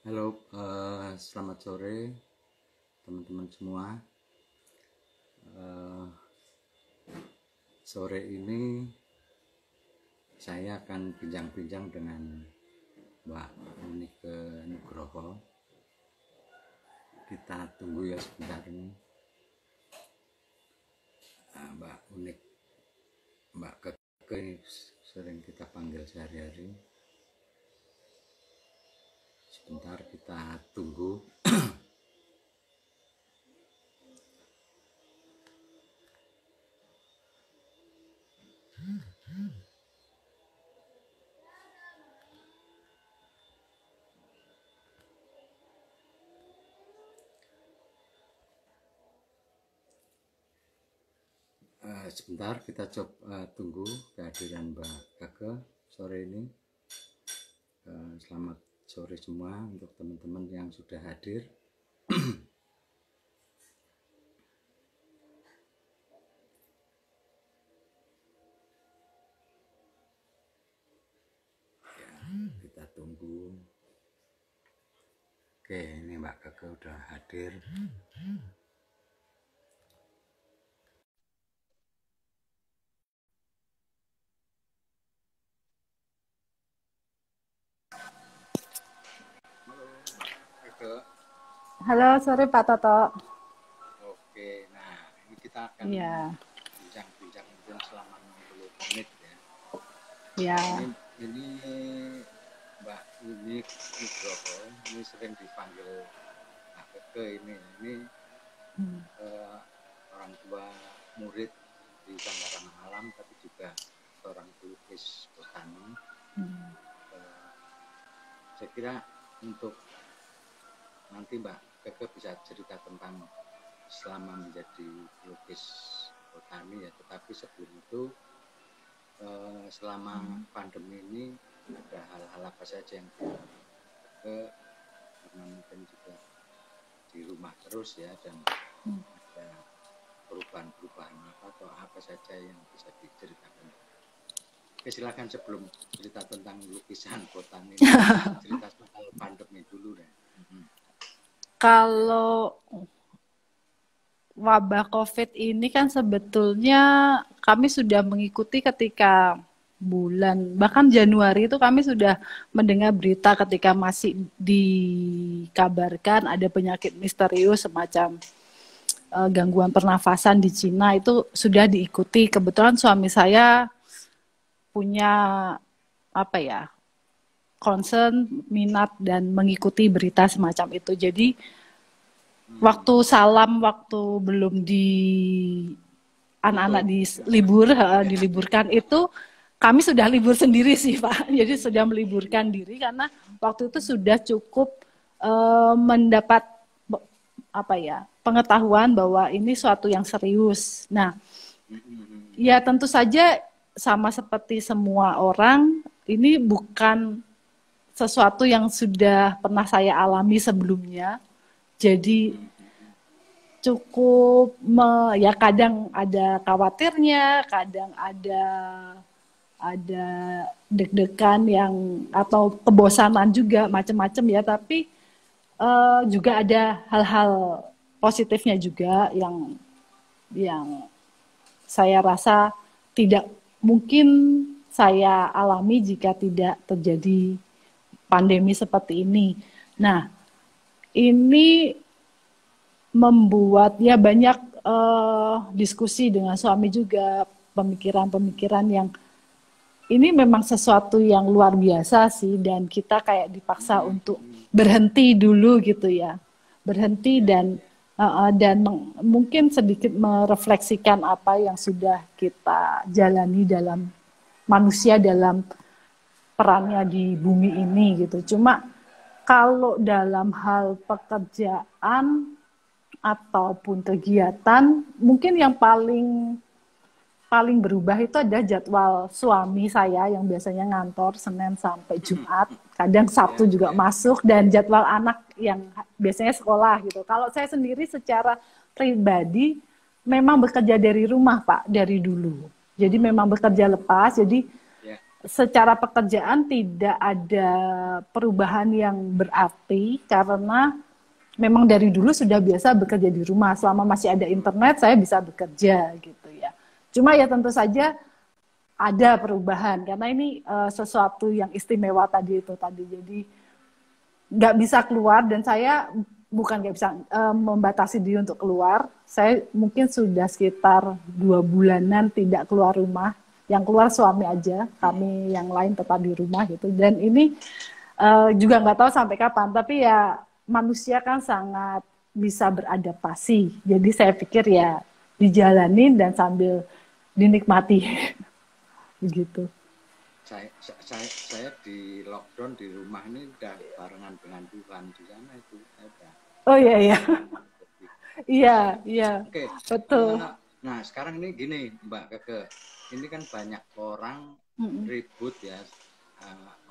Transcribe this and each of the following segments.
Halo, selamat sore teman-teman semua. Eh, Sore ini saya akan bincang-bincang dengan Mbak Unike Nugroho. Kita tunggu ya sebentar ini. Mbak Unik, Mbak Keke sering kita panggil sehari-hari. Sebentar kita tunggu. Sebentar kita coba tunggu kehadiran Mbak Keke sore ini. Selamat sore semua untuk teman-teman yang sudah hadir. Ya, kita tunggu. Oke, ini Mbak Keke udah hadir. Halo, sore Pak Toto. Oke, nah ini kita akan bincang-bincang mungkin selama 60 menit ya. Ya. Ini Mbak Unik Nugroho, ini sering dipanggil Mbak Keke ini orang tua murid di Sanggarang Alam, tapi juga seorang pelukis botani. Saya kira untuk nanti Mbak Keke bisa cerita tentang selama menjadi pelukis botani ya, tetapi sebelum itu selama pandemi ini ada hal-hal apa saja yang Keke, karena mungkin juga di rumah terus ya, dan ada perubahan-perubahan apa atau apa saja yang bisa diceritakan. Oke, silakan sebelum cerita tentang lukisan botani cerita soal pandemi dulu deh. Kalau wabah COVID ini kan sebetulnya kami sudah mengikuti ketika bahkan Januari itu kami sudah mendengar berita ketika masih dikabarkan ada penyakit misterius semacam gangguan pernafasan di Cina, itu sudah diikuti. Kebetulan suami saya punya concern, minat dan mengikuti berita semacam itu. Jadi waktu belum anak-anak diliburkan itu kami sudah libur sendiri sih Pak. Jadi sudah meliburkan diri karena waktu itu sudah cukup mendapat pengetahuan bahwa ini suatu yang serius. Nah, ya tentu saja sama seperti semua orang, ini bukan sesuatu yang sudah pernah saya alami sebelumnya. Jadi cukup ya kadang ada khawatirnya, kadang ada deg-degan yang atau kebosanan juga macam-macam ya, tapi juga ada hal-hal positifnya juga yang saya rasa tidak mungkin saya alami jika tidak terjadi pandemi seperti ini. Nah, ini membuat ya banyak diskusi dengan suami juga, pemikiran-pemikiran yang ini memang sesuatu yang luar biasa sih, dan kita kayak dipaksa untuk berhenti dulu gitu ya, berhenti dan mungkin sedikit merefleksikan apa yang sudah kita jalani dalam manusia dalam perannya di bumi ini gitu. Cuma kalau dalam hal pekerjaan ataupun kegiatan, mungkin yang paling berubah itu ada jadwal suami saya yang biasanya ngantor Senin sampai Jumat, kadang Sabtu juga masuk, dan jadwal anak yang biasanya sekolah gitu. Kalau saya sendiri secara pribadi memang bekerja dari rumah Pak dari dulu. Jadi memang bekerja lepas, jadi secara pekerjaan tidak ada perubahan yang berarti karena memang dari dulu sudah biasa bekerja di rumah. Selama masih ada internet, saya bisa bekerja gitu ya. Cuma ya tentu saja ada perubahan karena ini sesuatu yang istimewa tadi itu tadi. Jadi nggak bisa keluar dan saya bukan nggak bisa membatasi diri untuk keluar. Saya mungkin sudah sekitar 2 bulanan tidak keluar rumah. Yang keluar suami aja, kami yang lain tetap di rumah gitu. Dan ini juga nggak tahu sampai kapan, tapi ya manusia kan sangat bisa beradaptasi. Jadi saya pikir ya dijalanin dan sambil dinikmati, begitu. Saya di lockdown di rumah ini udah barengan dengan Tuhan di sana itu. Oh iya iya, iya iya, Oke. betul. Nah sekarang ini gini Mbak Keke, ini kan banyak orang ribut ya,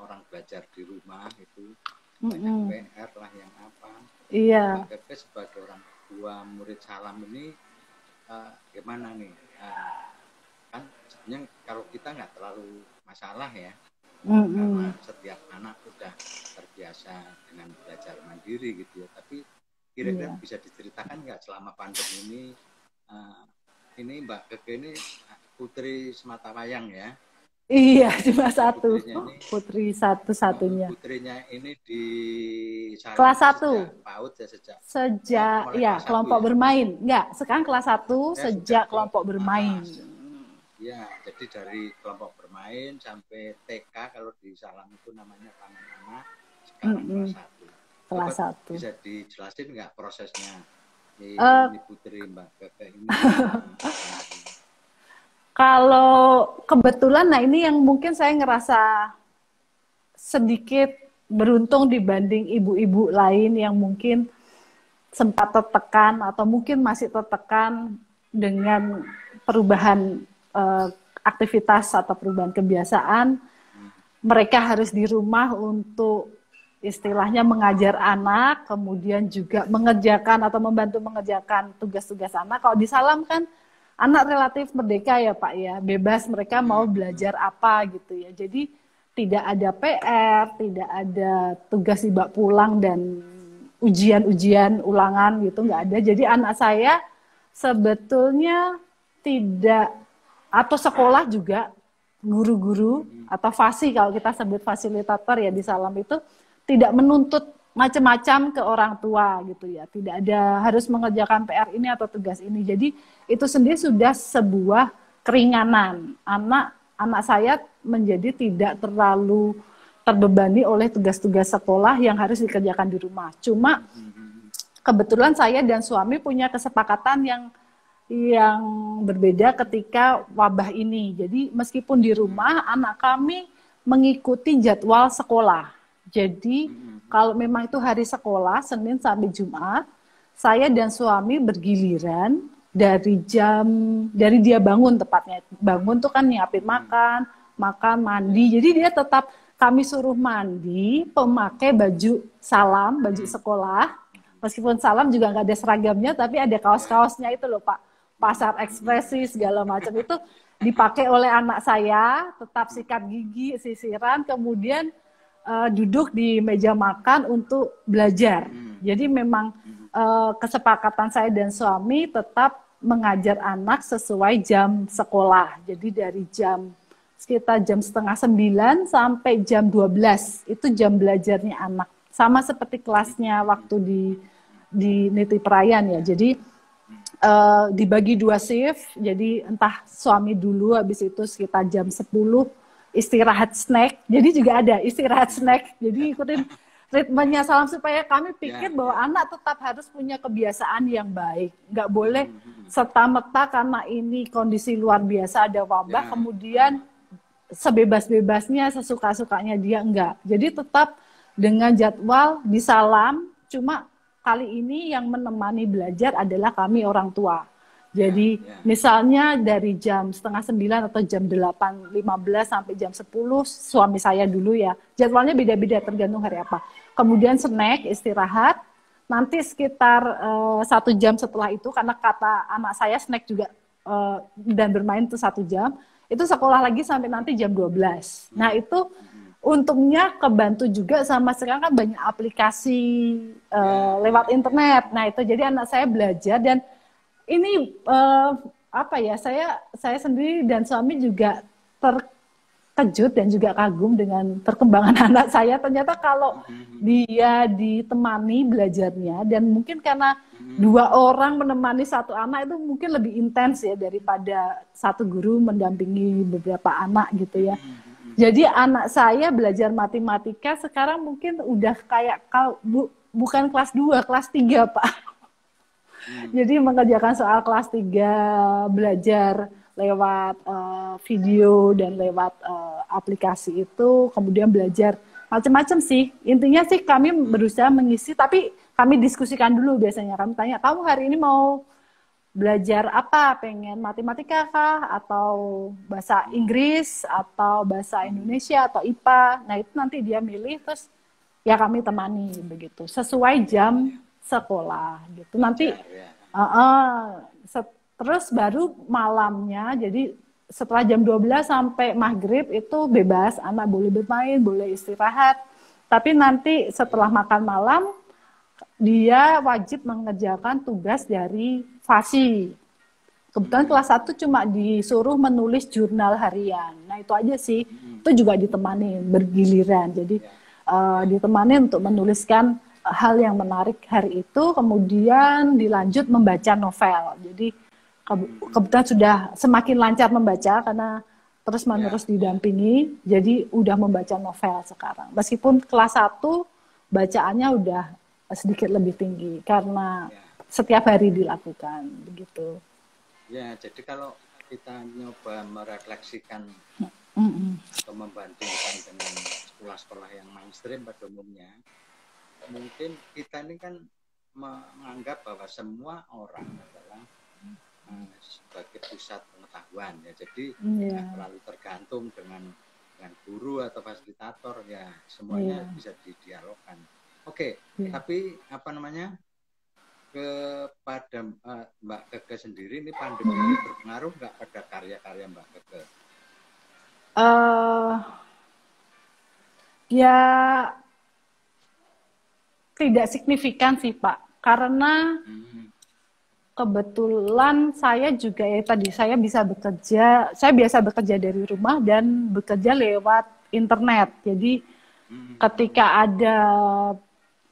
orang belajar di rumah itu banyak PR lah yang apa. Iya. Mbak Keke sebagai orang tua murid Salam ini gimana nih? Kan sebenarnya kalau kita nggak terlalu masalah ya, karena setiap anak sudah terbiasa dengan belajar mandiri gitu ya. Tapi kira-kira bisa diceritakan nggak selama pandemi ini Mbak Keke ini putri sematawayang ya? Iya, cuma satu. Putri satu-satunya. Putrinya ini di kelas 1. PAUD ya sejak ya kelompok bermain. Enggak, sekarang kelas 1 sejak kelompok bermain. Ya, jadi dari kelompok bermain sampai TK kalau di Salam itu namanya Taman sekarang kelas 1. Kelas 1. Bisa dijelasin nggak prosesnya ini putri Mbak Keke ini? Kalau kebetulan, nah ini yang mungkin saya ngerasa sedikit beruntung dibanding ibu-ibu lain yang mungkin sempat tertekan atau mungkin masih tertekan dengan perubahan aktivitas atau perubahan kebiasaan. Mereka harus di rumah untuk istilahnya mengajar anak, kemudian juga mengerjakan atau membantu mengerjakan tugas-tugas anak. Kalau di Salam kan anak relatif merdeka ya Pak ya, bebas mereka mau belajar apa gitu ya. Jadi tidak ada PR, tidak ada tugas dibawa pulang dan ujian-ujian ulangan gitu, nggak ada. Jadi anak saya sebetulnya tidak, atau sekolah juga guru-guru atau fasi kalau kita sebut fasilitator ya di Salam itu tidak menuntut macam-macam ke orang tua gitu ya. Tidak ada harus mengerjakan PR ini atau tugas ini. Jadi itu sendiri sudah sebuah keringanan. Anak saya menjadi tidak terlalu terbebani oleh tugas-tugas sekolah yang harus dikerjakan di rumah. Cuma kebetulan saya dan suami punya kesepakatan yang berbeda ketika wabah ini. Jadi meskipun di rumah, anak kami mengikuti jadwal sekolah. Jadi kalau memang itu hari sekolah, Senin sampai Jumat, saya dan suami bergiliran dari dia bangun tepatnya. Bangun tuh kan nyiapin makan, mandi. Jadi dia tetap kami suruh mandi, memakai baju Salam, baju sekolah. Meskipun Salam juga nggak ada seragamnya, tapi ada kaos-kaosnya itu loh Pak. Pasar ekspresi segala macam itu dipakai oleh anak saya, tetap sikat gigi, sisiran, kemudian duduk di meja makan untuk belajar. Jadi memang kesepakatan saya dan suami tetap mengajar anak sesuai jam sekolah. Jadi dari sekitar jam 8:30 sampai jam 12 itu jam belajarnya anak. Sama seperti kelasnya waktu di Niti Prayan ya. Jadi dibagi 2 shift. Jadi entah suami dulu, habis itu sekitar jam 10 istirahat snack. Jadi juga ada istirahat snack. Jadi ikutin ritmenya Salam supaya kami pikir bahwa anak tetap harus punya kebiasaan yang baik. Nggak boleh serta-merta karena ini kondisi luar biasa ada wabah, kemudian sebebas-bebasnya, sesuka-sukanya dia enggak. Jadi tetap dengan jadwal di Salam, cuma kali ini yang menemani belajar adalah kami orang tua. Jadi misalnya dari jam 8:30 atau jam 8:15 sampai jam 10 suami saya dulu ya. Jadwalnya beda-beda tergantung hari apa. Kemudian snack, istirahat. Nanti sekitar 1 jam setelah itu, karena kata anak saya snack juga dan bermain itu 1 jam. itu sekolah lagi sampai nanti jam 12. Nah, itu untungnya kebantu juga sama sekarang kan banyak aplikasi lewat internet. Nah, itu jadi anak saya belajar dan ini apa ya, saya sendiri dan suami juga terkejut dan juga kagum dengan perkembangan anak saya. Ternyata kalau dia ditemani belajarnya dan mungkin karena 2 orang menemani satu anak itu mungkin lebih intens ya daripada satu guru mendampingi beberapa anak gitu ya. Jadi anak saya belajar matematika sekarang mungkin udah kayak bukan kelas 2, kelas 3, Pak. Jadi mengerjakan soal kelas 3, belajar lewat video dan lewat aplikasi itu, kemudian belajar macam-macam sih. Intinya sih kami berusaha mengisi, tapi kami diskusikan dulu biasanya. Kami tanya, kamu hari ini mau belajar apa? Pengen matematika kah? Atau bahasa Inggris? Atau bahasa Indonesia? Atau IPA? Nah itu nanti dia milih, terus ya kami temani begitu. Sesuai jam sekolah gitu. Nanti terus baru malamnya, jadi setelah jam 12 sampai maghrib itu bebas, anak boleh bermain, boleh istirahat. Tapi nanti setelah makan malam, dia wajib mengerjakan tugas dari FASI. Kebetulan kelas 1 cuma disuruh menulis jurnal harian. Nah itu aja sih, itu juga ditemani bergiliran. Jadi ditemani untuk menuliskan hal yang menarik hari itu, kemudian dilanjut membaca novel. Jadi kebetulan sudah semakin lancar membaca karena terus-menerus didampingi, jadi udah membaca novel sekarang. Meskipun kelas 1 bacaannya udah sedikit lebih tinggi karena setiap hari dilakukan begitu. Ya, jadi kalau kita nyoba merefleksikan atau membandingkan dengan sekolah-sekolah yang mainstream pada umumnya, mungkin kita ini kan menganggap bahwa semua orang adalah sebagai pusat pengetahuan ya, jadi tidak terlalu tergantung dengan guru atau fasilitator ya, semuanya bisa didialogkan. Oke. Tapi apa namanya, kepada Mbak Keke sendiri ini pandemi ini berpengaruh nggak pada karya-karya Mbak Keke? Ya tidak signifikan sih Pak, karena kebetulan saya juga ya tadi saya biasa bekerja dari rumah dan bekerja lewat internet. Jadi ketika ada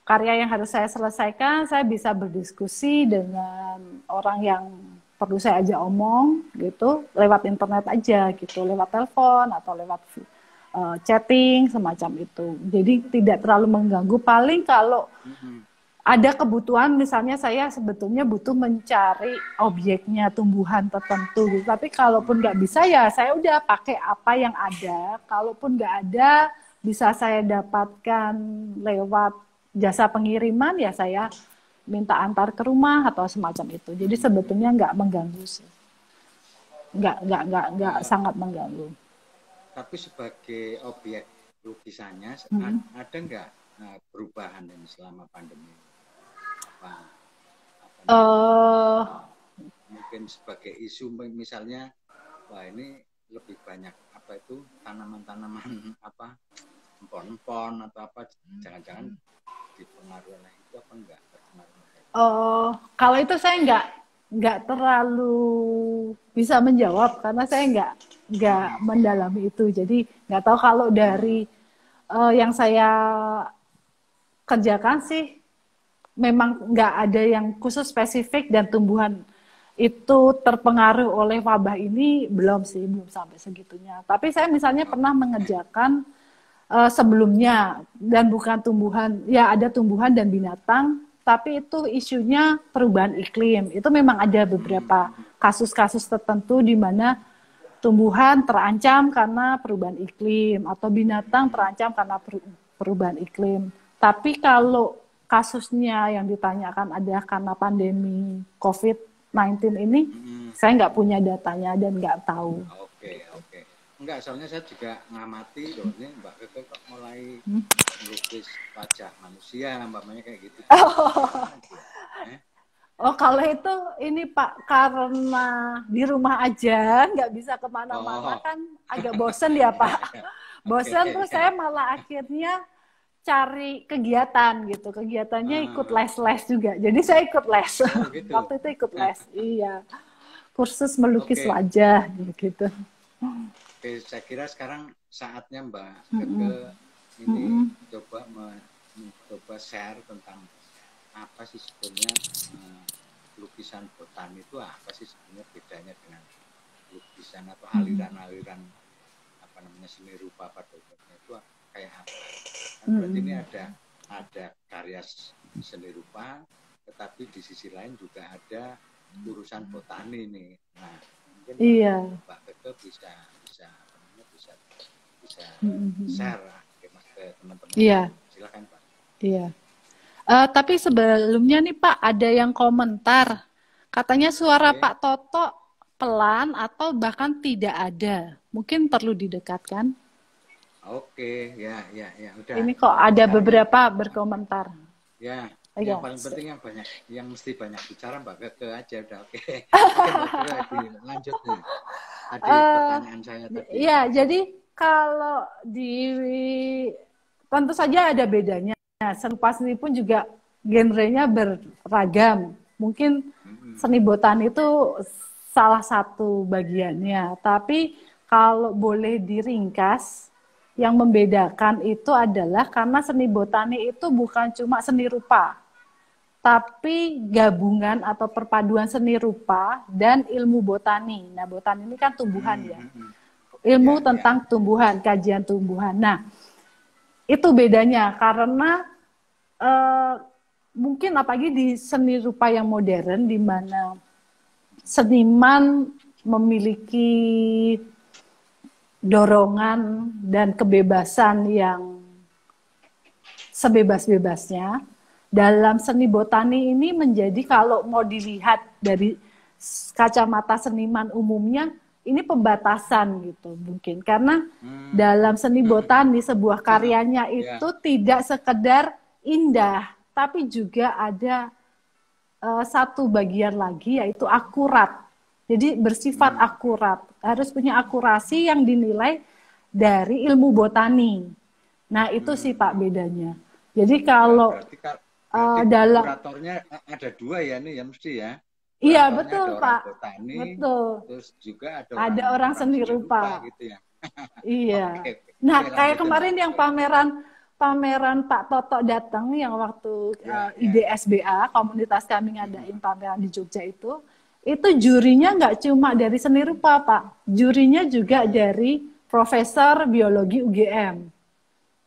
karya yang harus saya selesaikan, saya bisa berdiskusi dengan orang yang perlu saya ajak omong gitu lewat internet aja gitu, lewat telepon atau lewat chatting semacam itu. Jadi tidak terlalu mengganggu. Paling kalau ada kebutuhan, misalnya saya sebetulnya butuh mencari objeknya tumbuhan tertentu gitu. Tapi kalaupun nggak bisa ya saya udah pakai apa yang ada. Kalaupun nggak ada bisa saya dapatkan lewat jasa pengiriman ya saya minta antar ke rumah atau semacam itu. Jadi sebetulnya nggak mengganggu sih. Nggak sangat mengganggu. Tapi sebagai objek lukisannya ada nggak perubahan ini selama pandemi? Mungkin sebagai isu misalnya, wah ini lebih banyak apa itu tanaman-tanaman apa empon-empon atau apa, jangan-jangan dipengaruhi oleh itu apa enggak? Kalau itu saya nggak terlalu bisa menjawab karena saya nggak mendalami itu, jadi nggak tahu. Kalau dari yang saya kerjakan sih memang nggak ada yang khusus spesifik dan tumbuhan itu terpengaruh oleh wabah ini, belum sampai segitunya. Tapi saya misalnya pernah mengerjakan sebelumnya dan bukan tumbuhan, ya ada tumbuhan dan binatang, tapi itu isunya perubahan iklim. Itu memang ada beberapa kasus-kasus tertentu di mana tumbuhan terancam karena perubahan iklim atau binatang terancam karena perubahan iklim. Tapi kalau kasusnya yang ditanyakan ada karena pandemi COVID-19 ini, saya nggak punya datanya dan nggak tahu. Oke. Enggak, soalnya saya juga ngamati loh, ini Mbak Keke kok mulai melukis wajah manusia, umpamanya kayak gitu. Oh, kalau itu ini Pak, karena di rumah aja, nggak bisa kemana-mana Oh, kan agak bosen ya ya, Pak. ya. Oke, Bosen terus ya. saya malah akhirnya cari kegiatan gitu. Kegiatannya ikut Ah, les-les juga. Jadi saya ikut les. oh gitu. Waktu itu ikut les. Iya. Kursus melukis Oke, wajah gitu. oke. Saya kira sekarang saatnya Mbak Keke Mm-mm. ini Mm-mm. coba mencoba share tentang apa sih sebetulnya eh, lukisan botani itu apa sih sebenarnya bedanya dengan lukisan atau Mm-mm. aliran-aliran apa namanya seni rupa pada umumnya itu kayak apa? Kan berarti ini Mm-mm. ada karya seni rupa, tetapi di sisi lain juga ada urusan botani nih. Nah, mungkin Iya. Mbak Keke bisa bisa apa namanya bisa Mm-mm. share ke teman-teman Iya. sekalian. Silakan Pak. Iya. Tapi sebelumnya nih Pak, ada yang komentar. Katanya suara Oke, Pak Toto pelan atau bahkan tidak ada. Mungkin perlu didekatkan. oke, ya, ya, ya, udah. Ini kok ada Sekarang yang beberapa berkomentar. ya, Oh, yang ya. paling penting yang mesti banyak bicara Mbak Keke aja udah oke. Oke Mbak Keke lanjut nih. Tadi Eh, pertanyaan saya tadi. ya, jadi kalau di tentu saja ada bedanya. Seni seni pun juga genrenya beragam. Mungkin Mm-mm. seni botani itu salah satu bagiannya. Tapi kalau boleh diringkas, yang membedakan itu adalah karena seni botani itu bukan cuma seni rupa, tapi gabungan atau perpaduan seni rupa dan ilmu botani. Nah, botani ini kan tumbuhan ya. Mm-mm. Ilmu Ya, ya. tentang tumbuhan, kajian tumbuhan. Nah, itu bedanya karena eh, mungkin apalagi di seni rupa yang modern di mana seniman memiliki dorongan dan kebebasan yang sebebas-bebasnya. Dalam seni botani ini menjadi kalau mau dilihat dari kacamata seniman umumnya ini pembatasan gitu mungkin karena Hmm. dalam seni botani sebuah karyanya itu Ya. tidak sekedar indah tapi juga ada satu bagian lagi yaitu akurat. Jadi bersifat Hmm. akurat, harus punya akurasi yang dinilai dari ilmu botani. Nah, itu sih Pak Hmm. bedanya. Jadi Ya, kalau berarti dalam kuratornya ada dua ya nih ya mesti ya. iya Kuratornya betul ada orang Pak. botani, Betul. terus juga ada Ada orang orang orang seni seni rupa rupa. gitu ya. Iya. Oke, oke. Nah, Oke, kayak lanjutin Mbak kemarin yang Keke. pameran pameran Pak Toto datang yang waktu Ya, ya. IDSBA, komunitas kami ngadain Hmm. pameran di Jogja itu jurinya nggak cuma dari seni rupa, Pak. Jurinya juga Hmm. dari Profesor Biologi UGM.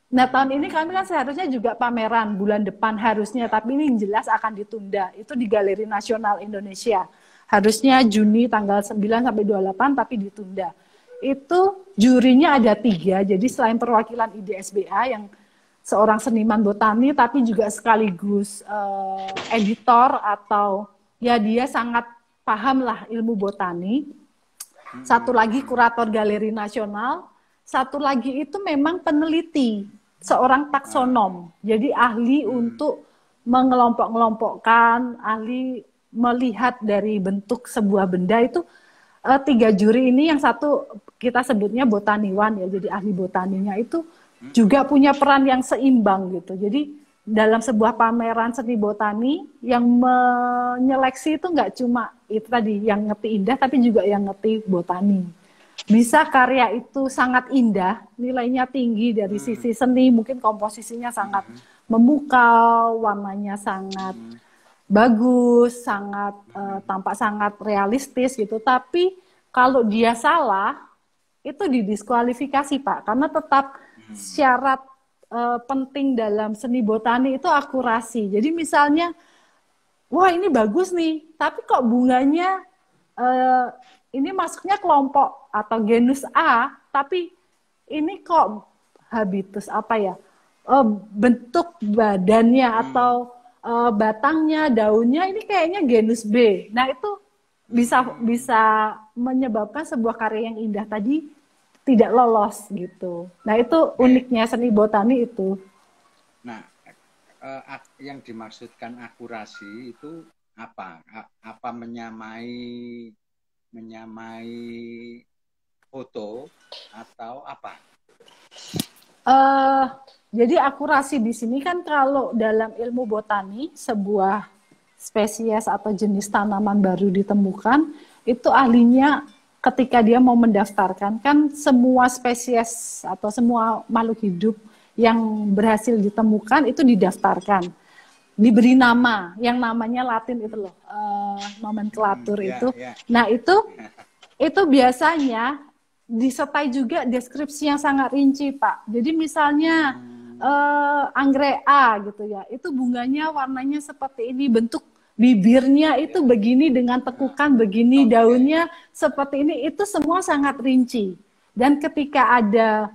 Nah, tahun ini kami kan Hmm. seharusnya juga pameran bulan depan harusnya, Ya. tapi ini jelas akan ditunda. Itu di Galeri Nasional Indonesia. Harusnya Juni tanggal 9 sampai 28, tapi ditunda. Itu jurinya ada 3, jadi selain perwakilan IDSBA yang seorang seniman botani, tapi juga sekaligus editor atau ya dia sangat paham lah ilmu botani. Satu lagi Hmm. kurator Galeri Nasional, satu lagi itu memang peneliti, seorang Ah. taksonom. Jadi ahli Hmm. untuk mengelompok-kelompokkan, ahli melihat dari bentuk sebuah benda itu 3 juri ini yang satu kita sebutnya botaniwan ya, jadi ahli botaninya itu juga Hmm. punya peran yang seimbang gitu. Jadi dalam sebuah pameran seni botani yang menyeleksi itu nggak cuma itu tadi yang ngerti indah tapi juga yang ngerti botani. Bisa karya itu sangat indah, nilainya tinggi dari Hmm. sisi seni, mungkin komposisinya sangat Hmm. memukau, warnanya sangat Hmm. bagus, sangat Hmm. tampak sangat realistis gitu. Tapi kalau dia salah, itu didiskualifikasi Pak, karena tetap Hmm. syarat penting dalam seni botani itu akurasi. Jadi misalnya, wah ini bagus nih, tapi kok bunganya eh, ini masuknya kelompok atau genus A, tapi ini kok habitus apa ya? Bentuk badannya Hmm. atau batangnya, daunnya ini kayaknya genus B. Nah, itu bisa Hmm. bisa menyebabkan sebuah karya yang indah tadi tidak lolos gitu. Nah, itu Oke. uniknya seni botani itu. Nah, yang dimaksudkan akurasi itu apa menyamai foto atau apa? Jadi akurasi di sini kan kalau dalam ilmu botani sebuah spesies atau jenis tanaman baru ditemukan, itu ahlinya ketika dia mau mendaftarkan kan semua spesies atau semua makhluk hidup yang berhasil ditemukan itu didaftarkan, diberi nama yang namanya Latin itu loh, nomenklatur itu. Nah itu biasanya disertai juga deskripsi yang sangat rinci, Pak. Jadi misalnya anggrek A gitu ya, itu bunganya warnanya seperti ini, bentuk bibirnya itu begini dengan tekukan begini, daunnya seperti ini, itu semua sangat rinci. Dan ketika ada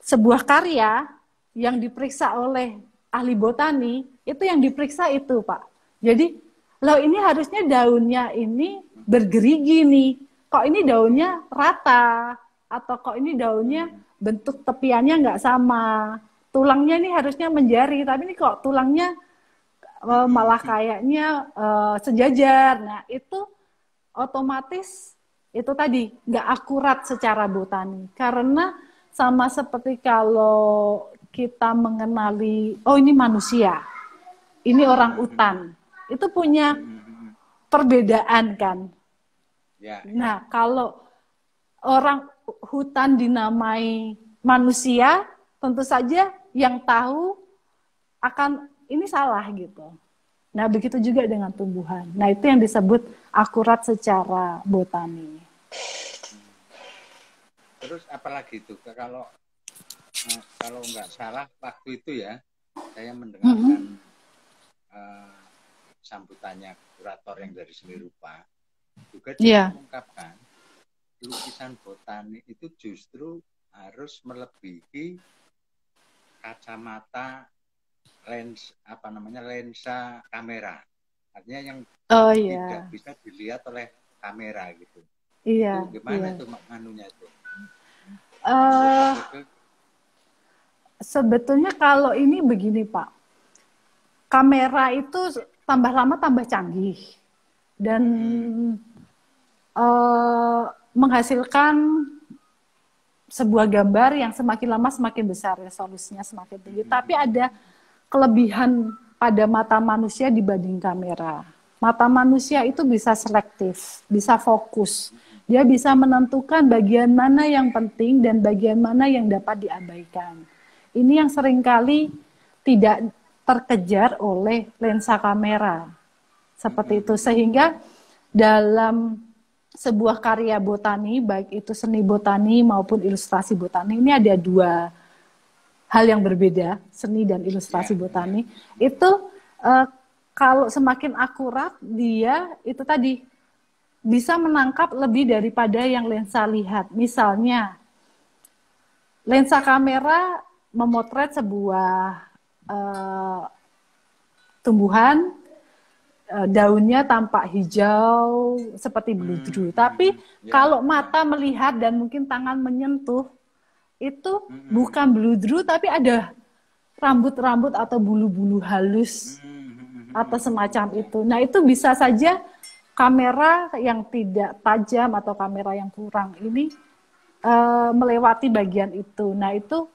sebuah karya yang diperiksa oleh ahli botani, itu yang diperiksa itu, Pak. Jadi, loh ini harusnya daunnya ini bergerigi nih. Kok ini daunnya rata, atau kok ini daunnya bentuk tepiannya nggak sama, tulangnya ini harusnya menjari, tapi ini kok tulangnya malah kayaknya sejajar. Nah itu otomatis itu tadi nggak akurat secara botani, karena sama seperti kalau kita mengenali, oh ini manusia, ini orang utan, itu punya perbedaan kan. Nah, kalau orang hutan dinamai manusia, tentu saja yang tahu akan ini salah gitu. Nah, begitu juga dengan tumbuhan. Nah, itu yang disebut akurat secara botani. Terus apalagi itu kalau nggak salah waktu itu ya, saya mendengarkan sambutannya kurator yang dari Seni Rupa. Juga mengungkapkan lukisan botani itu justru harus melebihi kacamata lensa kamera, artinya yang tidak bisa dilihat oleh kamera gitu. Itu gimana itu manunya itu? Sebetulnya kalau ini begini Pak, kamera itu tambah lama tambah canggih dan menghasilkan sebuah gambar yang semakin lama semakin besar, resolusinya semakin tinggi. Tapi ada kelebihan pada mata manusia dibanding kamera. Mata manusia itu bisa selektif, bisa fokus. Dia bisa menentukan bagian mana yang penting dan bagian mana yang dapat diabaikan. Ini yang seringkali tidak terkejar oleh lensa kamera. Seperti itu, sehingga dalam sebuah karya botani, baik itu seni botani maupun ilustrasi botani, ini ada dua hal yang berbeda, seni dan ilustrasi botani. Itu kalau semakin akurat, dia itu tadi bisa menangkap lebih daripada yang lensa lihat. Misalnya, lensa kamera memotret sebuah tumbuhan, daunnya tampak hijau seperti bludru. Tapi kalau mata melihat dan mungkin tangan menyentuh, itu bukan bludru tapi ada rambut-rambut atau bulu-bulu halus atau semacam itu. Nah itu bisa saja kamera yang tidak tajam atau kamera yang kurang ini melewati bagian itu. Nah itu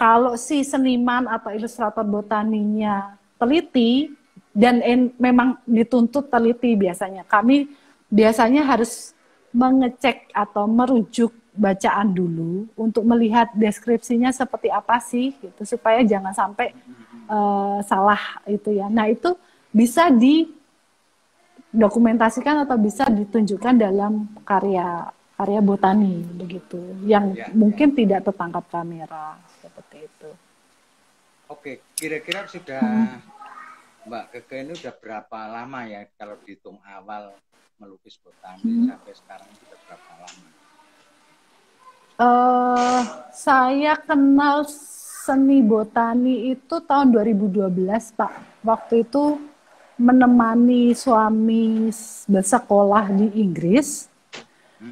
kalau si seniman atau ilustrator botaninya teliti, dan memang dituntut teliti biasanya. Kami biasanya harus mengecek atau merujuk bacaan dulu untuk melihat deskripsinya seperti apa sih, gitu, supaya jangan sampai salah itu ya. Nah itu bisa didokumentasikan atau bisa ditunjukkan dalam karya botani begitu, yang mungkin tidak tertangkap kamera seperti itu. Oke, kira-kira sudah Mbak Keke ini udah berapa lama ya kalau dihitung awal melukis botani sampai sekarang sudah berapa lama? Saya kenal seni botani itu tahun 2012 Pak. Waktu itu menemani suami bersekolah di Inggris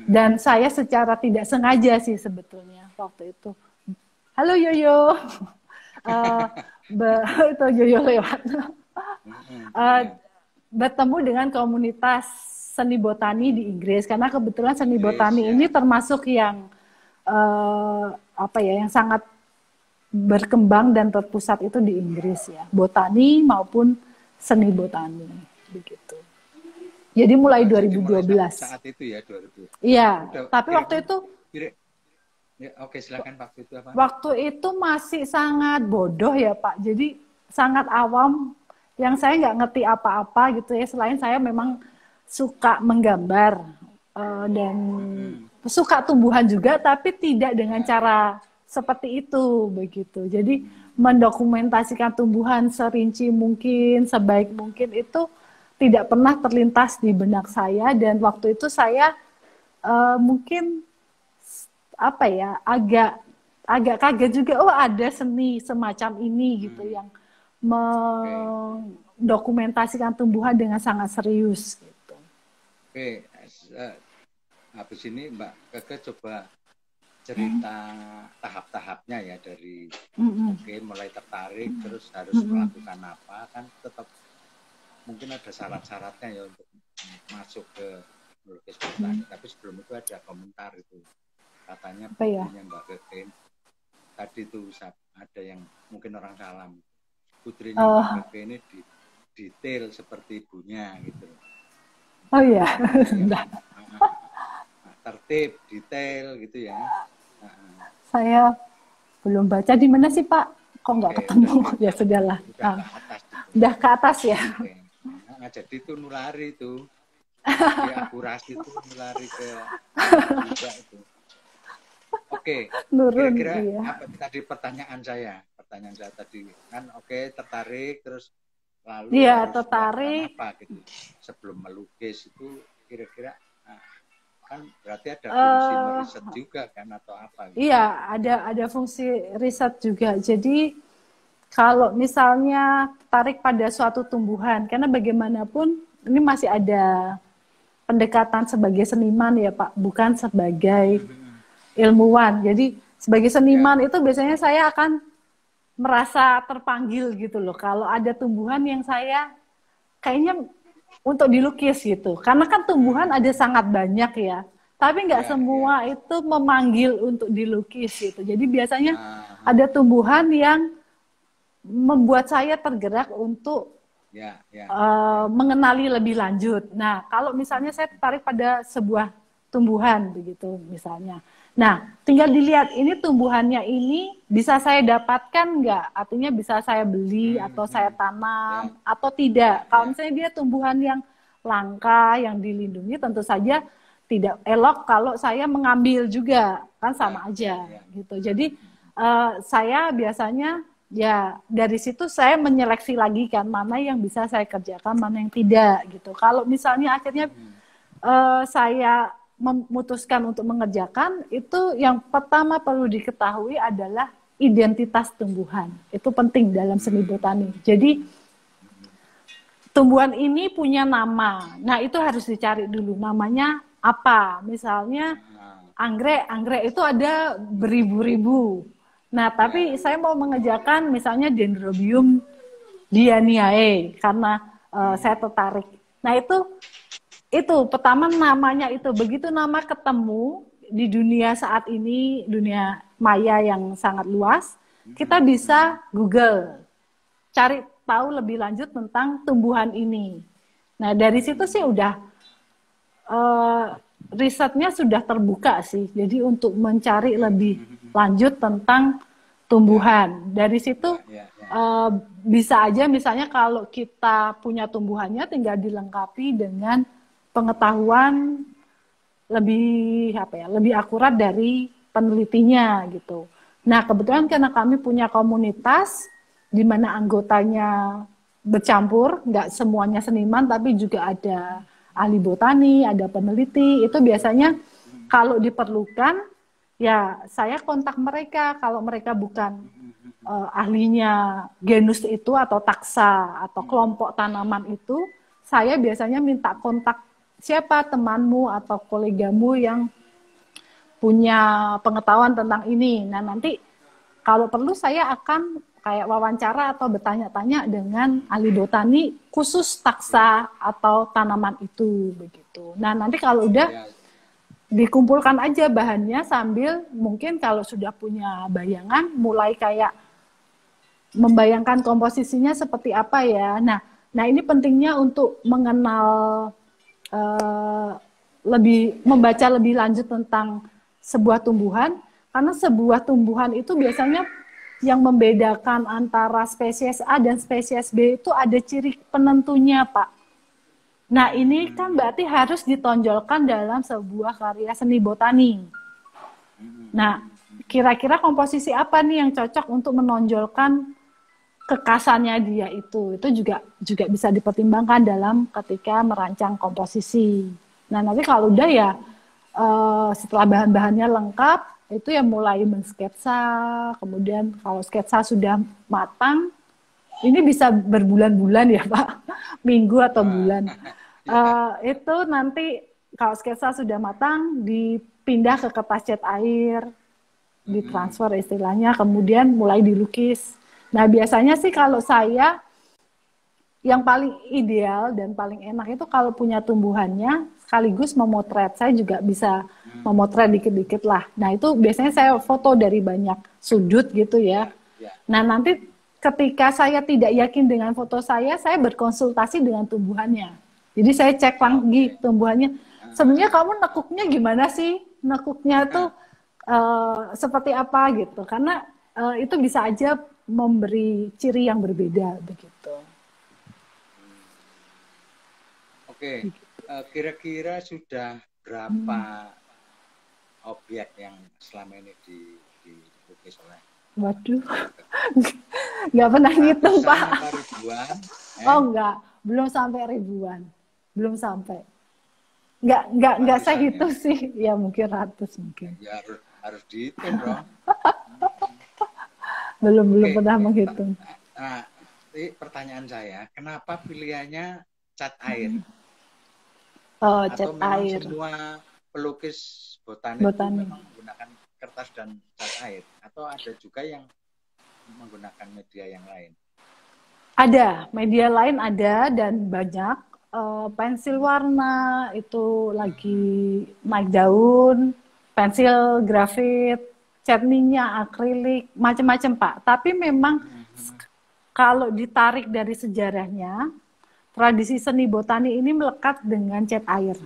dan saya secara tidak sengaja sih sebetulnya waktu itu. Halo Yoyo, itu Yoyo lewat. bertemu dengan komunitas seni botani di Inggris, karena kebetulan seni Inggris, botani ya. ini termasuk yang apa ya, yang sangat berkembang dan terpusat itu di Inggris ya, botani maupun seni botani begitu. Jadi mulai Jadi 2012. mulai saat itu ya 2000. Iya, Udah, tapi waktu itu ya, oke, silakan. Waktu itu apa? waktu itu masih sangat bodoh ya Pak. Jadi sangat awam, yang saya nggak ngerti apa-apa gitu ya. Selain saya memang suka menggambar dan suka tumbuhan juga, tapi tidak dengan cara seperti itu begitu. Jadi mendokumentasikan tumbuhan serinci mungkin, sebaik mungkin itu tidak pernah terlintas di benak saya, dan waktu itu saya mungkin apa ya, agak kaget juga, oh ada seni semacam ini gitu yang mendokumentasikan tumbuhan dengan sangat serius gitu. Oke, habis ini Mbak Keke coba cerita tahap-tahapnya ya, dari oke, mulai tertarik terus harus melakukan apa, kan tetap mungkin ada syarat-syaratnya ya untuk masuk ke melukis botani. Tapi sebelum itu ada komentar itu, katanya putrinya Mbak Keke tadi tuh ada yang mungkin orang salam, putrinya Mbak Keke ini detail seperti ibunya gitu. Oh iya. Tertib, detail gitu ya. Saya belum baca, di mana sih Pak? Kok nggak ketemu? Ya sudahlah. Udah ke atas ya. Nah, jadi itu nulari itu, akurasi itu nulari ke juga itu. Oke, kira-kira apa tadi pertanyaan saya tadi kan? Oke, tertarik terus lalu tertarik apa gitu sebelum melukis itu, kira-kira kan berarti ada fungsi riset juga kan atau apa gitu? Iya, ada fungsi riset juga. Jadi kalau misalnya tertarik pada suatu tumbuhan, karena bagaimanapun ini masih ada pendekatan sebagai seniman ya Pak, bukan sebagai ilmuwan. Jadi sebagai seniman itu biasanya saya akan merasa terpanggil gitu loh, kalau ada tumbuhan yang saya kayaknya untuk dilukis gitu. Karena kan tumbuhan ada sangat banyak ya, tapi nggak semua itu memanggil untuk dilukis gitu. Jadi biasanya ada tumbuhan yang membuat saya tergerak untuk mengenali lebih lanjut. Nah, kalau misalnya saya tertarik pada sebuah tumbuhan begitu misalnya. Nah, tinggal dilihat ini tumbuhannya ini bisa saya dapatkan nggak? Artinya bisa saya beli atau saya tanam atau tidak. Kalau misalnya dia tumbuhan yang langka, yang dilindungi, tentu saja tidak elok kalau saya mengambil juga, kan sama aja gitu. Jadi saya biasanya ya dari situ saya menyeleksi lagi kan, mana yang bisa saya kerjakan, mana yang tidak gitu. Kalau misalnya akhirnya saya memutuskan untuk mengerjakan, itu yang pertama perlu diketahui adalah identitas tumbuhan. Itu penting dalam seni botani. Jadi tumbuhan ini punya nama. Nah, itu harus dicari dulu namanya apa. Misalnya anggrek itu ada beribu-ribu. Nah, tapi saya mau mengerjakan misalnya Dendrobium dianiae karena saya tertarik. Nah, itu pertama namanya itu, begitu nama ketemu di dunia saat ini, dunia maya yang sangat luas, kita bisa Google, cari tahu lebih lanjut tentang tumbuhan ini. Nah dari situ sih udah risetnya sudah terbuka sih, jadi untuk mencari lebih lanjut tentang tumbuhan. Dari situ bisa aja misalnya kalau kita punya tumbuhannya tinggal dilengkapi dengan pengetahuan lebih lebih akurat dari penelitinya gitu. Nah, kebetulan karena kami punya komunitas di mana anggotanya bercampur, nggak semuanya seniman tapi juga ada ahli botani, ada peneliti. Itu biasanya kalau diperlukan ya saya kontak mereka. Kalau mereka bukan ahlinya genus itu atau taksa atau kelompok tanaman itu, saya biasanya minta kontak siapa temanmu atau kolegamu yang punya pengetahuan tentang ini. Nah, nanti kalau perlu saya akan kayak wawancara atau bertanya-tanya dengan ahli botani khusus taksa atau tanaman itu begitu. Nah, nanti kalau udah Ya, dikumpulkan aja bahannya sambil mungkin kalau sudah punya bayangan mulai kayak membayangkan komposisinya seperti apa ya. Nah ini pentingnya untuk mengenal eh, lebih membaca lebih lanjut tentang sebuah tumbuhan karena sebuah tumbuhan itu biasanya yang membedakan antara spesies A dan spesies B itu ada ciri penentunya, Pak. Nah, ini kan berarti harus ditonjolkan dalam sebuah karya seni botani. Nah, kira-kira komposisi apa nih yang cocok untuk menonjolkan kekasannya dia itu juga bisa dipertimbangkan dalam ketika merancang komposisi. Nah, nanti kalau udah ya setelah bahan-bahannya lengkap itu ya mulai mensketsa, kemudian kalau sketsa sudah matang ini bisa berbulan-bulan ya Pak, minggu atau bulan. Itu nanti kalau sketsa sudah matang dipindah ke kertas cat air, ditransfer istilahnya, kemudian mulai dilukis. Nah biasanya sih kalau saya yang paling ideal dan paling enak itu kalau punya tumbuhannya sekaligus memotret. Saya juga bisa memotret dikit-dikit lah. Nah itu biasanya saya foto dari banyak sudut gitu ya. Nah nanti ketika saya tidak yakin dengan foto saya berkonsultasi dengan tumbuhannya. Jadi saya cek lagi tumbuhannya. Sebenarnya kamu nekuknya gimana sih? Nekuknya tuh seperti apa gitu. Karena itu bisa aja memberi ciri yang berbeda begitu. Oke, kira-kira sudah berapa objek yang selama ini dilukis oleh? Waduh, nggak pernah ngitung Pak. Ribuan? Oh enggak, belum sampai ribuan, belum sampai. Nggak saya hitung sih, ya mungkin ratus mungkin. Ya harus dihitung dong. Belum pernah menghitung. Nah, ini pertanyaan saya, kenapa pilihannya cat air? Oh, cat cat air. Semua pelukis botani itu memang menggunakan kertas dan cat air, atau ada juga yang menggunakan media yang lain? Ada, media lain ada dan banyak. Pensil warna itu lagi naik daun, pensil grafit, cat minyak, akrilik, macam-macam Pak. Tapi memang kalau ditarik dari sejarahnya, tradisi seni botani ini melekat dengan cat air.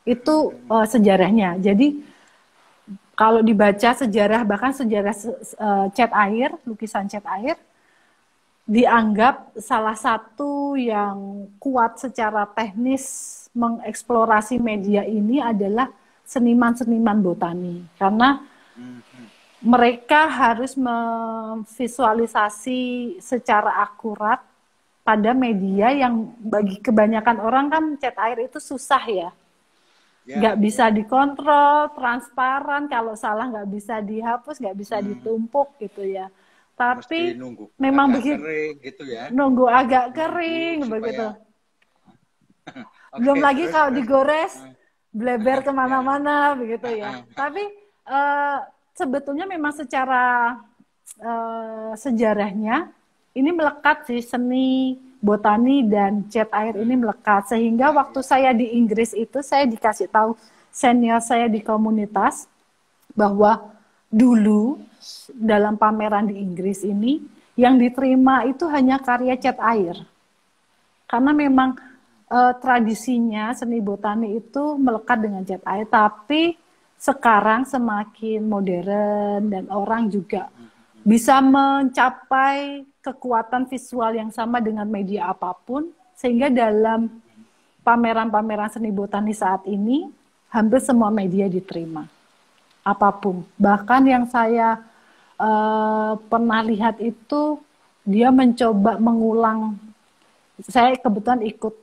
Itu sejarahnya. Jadi kalau dibaca sejarah, bahkan sejarah cat air, lukisan cat air, dianggap salah satu yang kuat secara teknis mengeksplorasi media ini adalah seniman-seniman botani. Karena mereka harus memvisualisasi secara akurat pada media yang bagi kebanyakan orang kan cat air itu susah ya. Nggak bisa dikontrol, transparan, kalau salah nggak bisa dihapus, nggak bisa ditumpuk gitu ya. Tapi memang begitu, gitu ya. nunggu agak kering begitu. Belum lagi kalau digores, bleber kemana-mana begitu ya. Tapi sebetulnya memang secara sejarahnya ini melekat sih, seni botani dan cat air ini melekat. Sehingga waktu saya di Inggris itu saya dikasih tahu senior saya di komunitas bahwa dulu dalam pameran di Inggris ini yang diterima itu hanya karya cat air. Karena memang tradisinya seni botani itu melekat dengan cat air, tapi sekarang semakin modern dan orang juga bisa mencapai kekuatan visual yang sama dengan media apapun, sehingga dalam pameran-pameran seni botani saat ini hampir semua media diterima. Apapun. Bahkan yang saya pernah lihat itu dia mencoba mengulang. Saya kebetulan ikut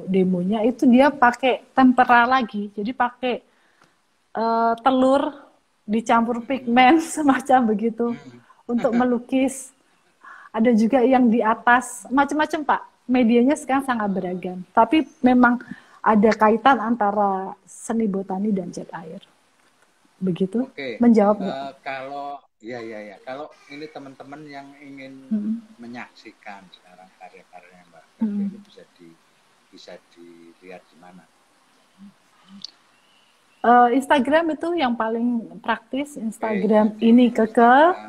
demonya itu dia pakai tempera lagi. Jadi pakai telur dicampur pigmen semacam begitu untuk melukis. Ada juga yang di atas macam-macam Pak. Medianya sekarang sangat beragam. Tapi memang ada kaitan antara seni botani dan cat air. Begitu. Oke. Menjawab Iya, iya, iya. Kalau ini teman-teman yang ingin menyaksikan sekarang karya-karya Mbak Keke ini bisa dilihat di mana? Instagram itu yang paling praktis. Instagram Instagram. ini Keke.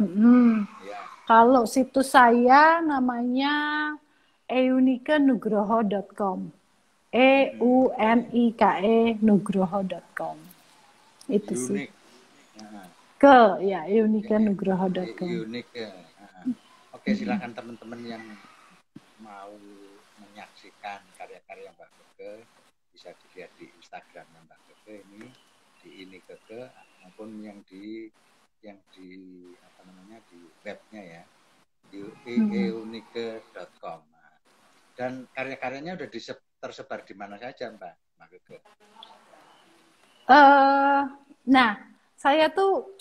Ya. Kalau situs saya namanya eunikenugroho.com. EUNIKE nugroho.com. Itu sih. Unik. Nah, Ya, eunikenugroho.com. unik ya. Oke, silakan teman-teman yang mau menyaksikan karya-karya Mbak Keke bisa dilihat di Instagram Mbak Keke ini Keke maupun yang di apa namanya di webnya ya di eunike.com. Dan karya-karyanya udah tersebar di mana saja Mbak Keke? Nah, saya tuh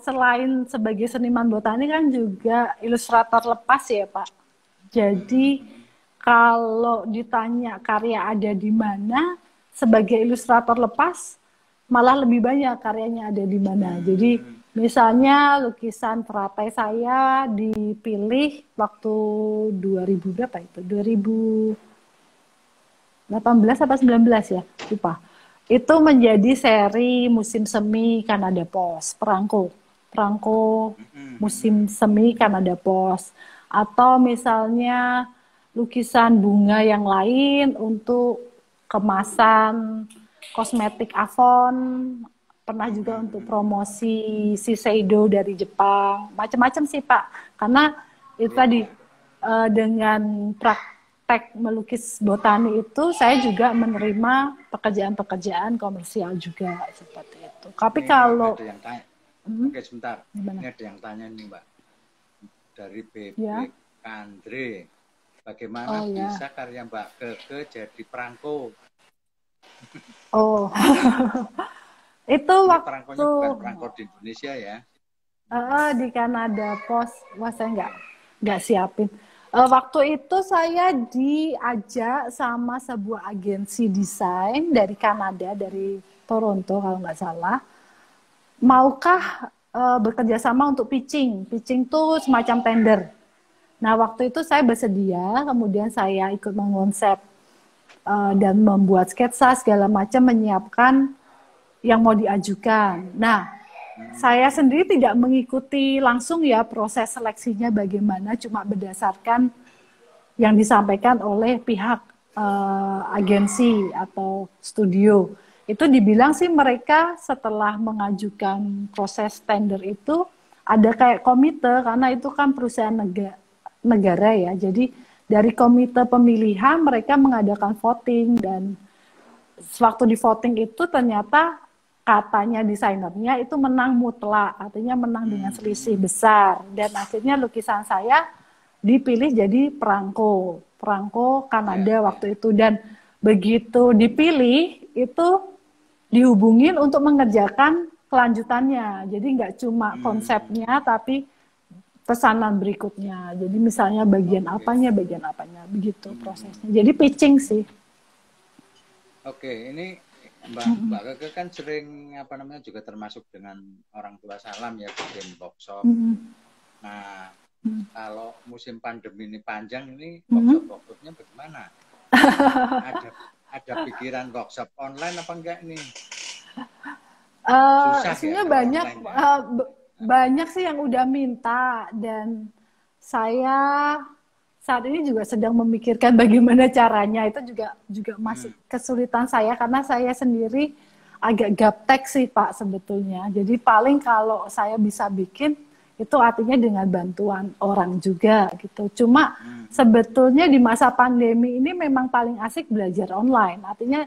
selain sebagai seniman botani kan juga ilustrator lepas ya Pak. Jadi kalau ditanya karya ada di mana, sebagai ilustrator lepas malah lebih banyak karyanya ada di mana. Jadi misalnya lukisan teratai saya dipilih waktu 2000 berapa itu? 2018 atau 19 ya, lupa. Itu menjadi seri musim semi Kanada Post, perangko musim semi Kanada Post. Atau misalnya lukisan bunga yang lain untuk kemasan kosmetik Avon, pernah juga untuk promosi Shiseido dari Jepang, macam-macam sih Pak. Karena itu tadi dengan praktek melukis botani itu saya juga menerima pekerjaan-pekerjaan komersial juga seperti itu. Tapi ini kalau ada yang tanya. Oke, sebentar. Gimana? Ini ada yang tanya nih Mbak. Dari Bebek Ya. Kandre. Bagaimana bisa karya Mbak Keke jadi perangko? Itu ini waktu perangkonya bukan perangko di Indonesia ya? Di Kanada Post, saya nggak siapin. Waktu itu saya diajak sama sebuah agensi desain dari Kanada, dari Toronto kalau nggak salah. Maukah bekerja sama untuk pitching? Pitching tuh semacam tender. Nah, waktu itu saya bersedia, kemudian saya ikut mengonsep dan membuat sketsa segala macam, menyiapkan yang mau diajukan. Nah, saya sendiri tidak mengikuti langsung ya proses seleksinya bagaimana, cuma berdasarkan yang disampaikan oleh pihak agensi atau studio. Itu dibilang sih mereka setelah mengajukan proses tender itu ada kayak komite, karena itu kan perusahaan negara ya. Jadi dari komite pemilihan mereka mengadakan voting, dan waktu di voting itu ternyata katanya desainernya itu menang mutlak, artinya menang dengan selisih besar, dan akhirnya lukisan saya dipilih jadi perangko Kanada waktu itu. Dan begitu dipilih itu dihubungin untuk mengerjakan kelanjutannya, jadi nggak cuma konsepnya tapi pesanan berikutnya. Jadi misalnya bagian apanya begitu prosesnya. Jadi pitching sih. Oke, ini Mbak Keke kan sering juga termasuk dengan orang tua Salam ya, bikin workshop. Nah, kalau musim pandemi ini panjang, ini workshopnya bagaimana? Ada pikiran workshop online apa enggak nih? Susah sebenarnya ya, banyak sih yang udah minta, dan saya saat ini juga sedang memikirkan bagaimana caranya. Itu juga masih kesulitan saya, karena saya sendiri agak gaptek sih Pak sebetulnya. Jadi paling kalau saya bisa bikin itu artinya dengan bantuan orang juga gitu. Cuma sebetulnya di masa pandemi ini memang paling asik belajar online. Artinya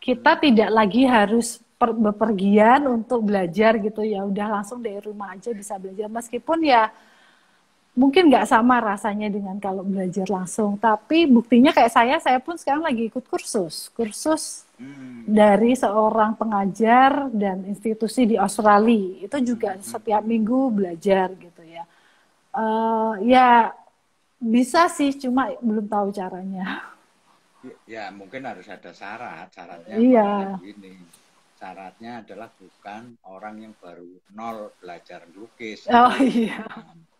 kita tidak lagi harus bepergian untuk belajar gitu ya. Udah langsung dari rumah aja bisa belajar, meskipun ya mungkin nggak sama rasanya dengan kalau belajar langsung. Tapi buktinya kayak saya pun sekarang lagi ikut kursus dari seorang pengajar dan institusi di Australia. Itu juga setiap minggu belajar gitu ya. Ya bisa sih, cuma belum tahu caranya. Ya mungkin harus ada syaratnya Iya. begini. syaratnya adalah bukan orang yang baru nol belajar lukis. Oh iya.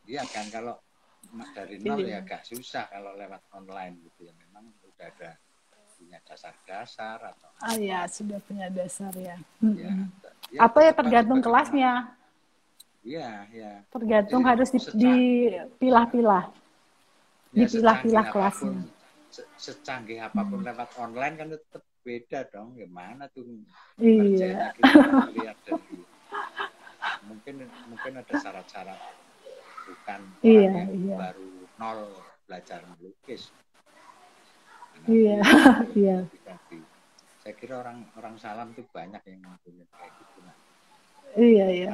Iya kan, kalau dari nol Iya. ya agak susah kalau lewat online gitu ya. Memang udah ada punya dasar-dasar atau Ah ya, apa. sudah punya dasar ya. Ya, ya Apa ya tetap aja tergantung bagaimana. kelasnya. Iya, ya. Tergantung Jadi harus dipilah-pilah. ya secanggih Dipilah-pilah apapun, kelasnya. secanggih apapun lewat online kan tetap beda dong. Gimana tuh ngerjainnya, Iya. kita lihat dari mungkin ada syarat-syarat, bukan orang Iya, yang iya. baru nol belajar melukis. Iya. Iya. Saya kira orang Salam tuh banyak yang punya kayak gitu. Nah, Iya, iya.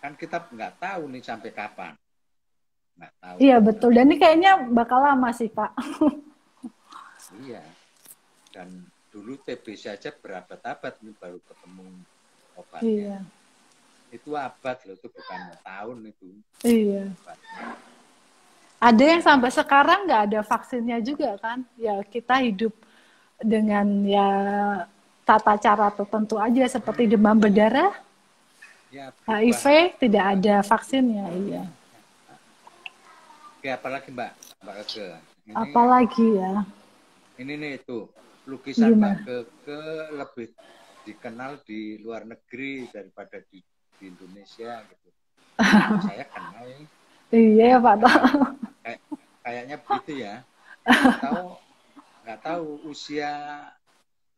kan kita nggak tahu nih sampai kapan, nggak tahu. Iya, betul. Dan ini kayaknya bakal lama sih, Pak. Iya. Dan dulu TBC aja berabad-abad nih baru ketemu obatnya. Iya. Itu abad loh, itu bukan tahun itu. Iya. Obatnya. Ada yang sampai sekarang nggak ada vaksinnya juga kan? Ya kita hidup dengan ya tata cara tertentu aja seperti demam berdarah, Ya, HIV tidak ada vaksinnya. Iya. Oke, apalagi Mbak Ege? Apalagi ya? Ini nih itu lukisan Gimana? Mbak Ege lebih dikenal di luar negeri daripada di Indonesia gitu. Saya kenal ini. Iya Pak. Kayaknya begitu ya. Nggak tahu usia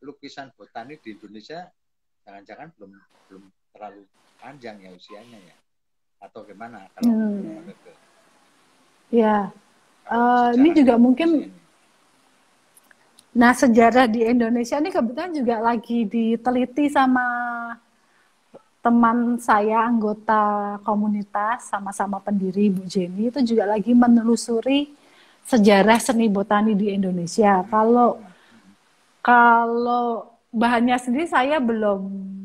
lukisan botani di Indonesia jangan-jangan belum terlalu panjang ya usianya ya, atau gimana kalau ya ini juga mungkin. Nah, sejarah di Indonesia ini kebetulan juga lagi diteliti sama teman saya, anggota komunitas, sama-sama pendiri Bu Jenny, itu juga lagi menelusuri sejarah seni botani di Indonesia. Kalau bahannya sendiri saya belum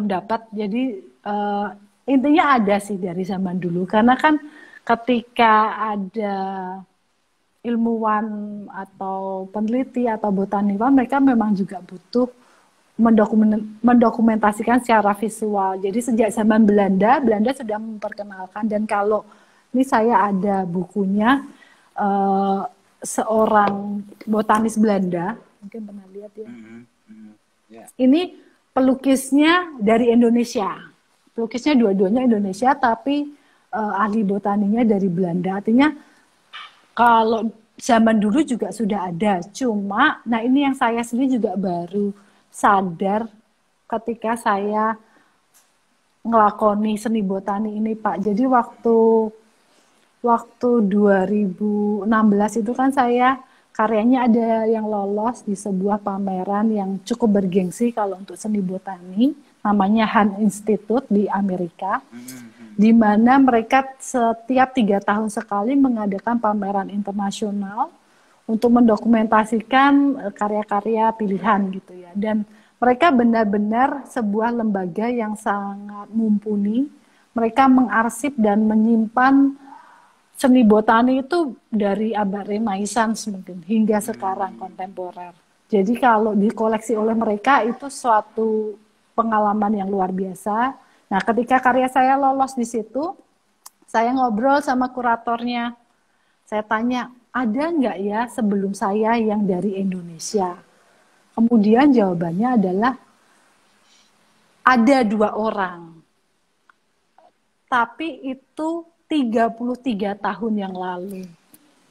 dapat. Jadi intinya ada sih dari zaman dulu. Karena kan ketika ada ilmuwan atau peneliti atau botaniwan, mereka memang juga butuh mendokumentasikan secara visual. Jadi sejak zaman Belanda sudah memperkenalkan, dan kalau ini saya ada bukunya seorang botanis Belanda, mungkin pernah lihat ya. Ini pelukisnya dari Indonesia. Pelukisnya dua-duanya Indonesia, tapi ahli botaninya dari Belanda. Artinya kalau zaman dulu juga sudah ada, cuma, nah ini yang saya sendiri juga baru sadar ketika saya ngelakoni seni botani ini Pak. Jadi waktu 2016 itu kan saya karyanya ada yang lolos di sebuah pameran yang cukup bergengsi kalau untuk seni botani, namanya Han Institute di Amerika. Di mana mereka setiap 3 tahun sekali mengadakan pameran internasional untuk mendokumentasikan karya-karya pilihan gitu ya. Dan mereka benar-benar sebuah lembaga yang sangat mumpuni. Mereka mengarsip dan menyimpan seni botani itu dari abad Renaissance mungkin hingga sekarang kontemporer. Jadi kalau dikoleksi oleh mereka itu suatu pengalaman yang luar biasa. Nah, ketika karya saya lolos di situ, saya ngobrol sama kuratornya. Saya tanya, ada nggak ya sebelum saya yang dari Indonesia? Kemudian jawabannya adalah, ada 2 orang. Tapi itu 33 tahun yang lalu.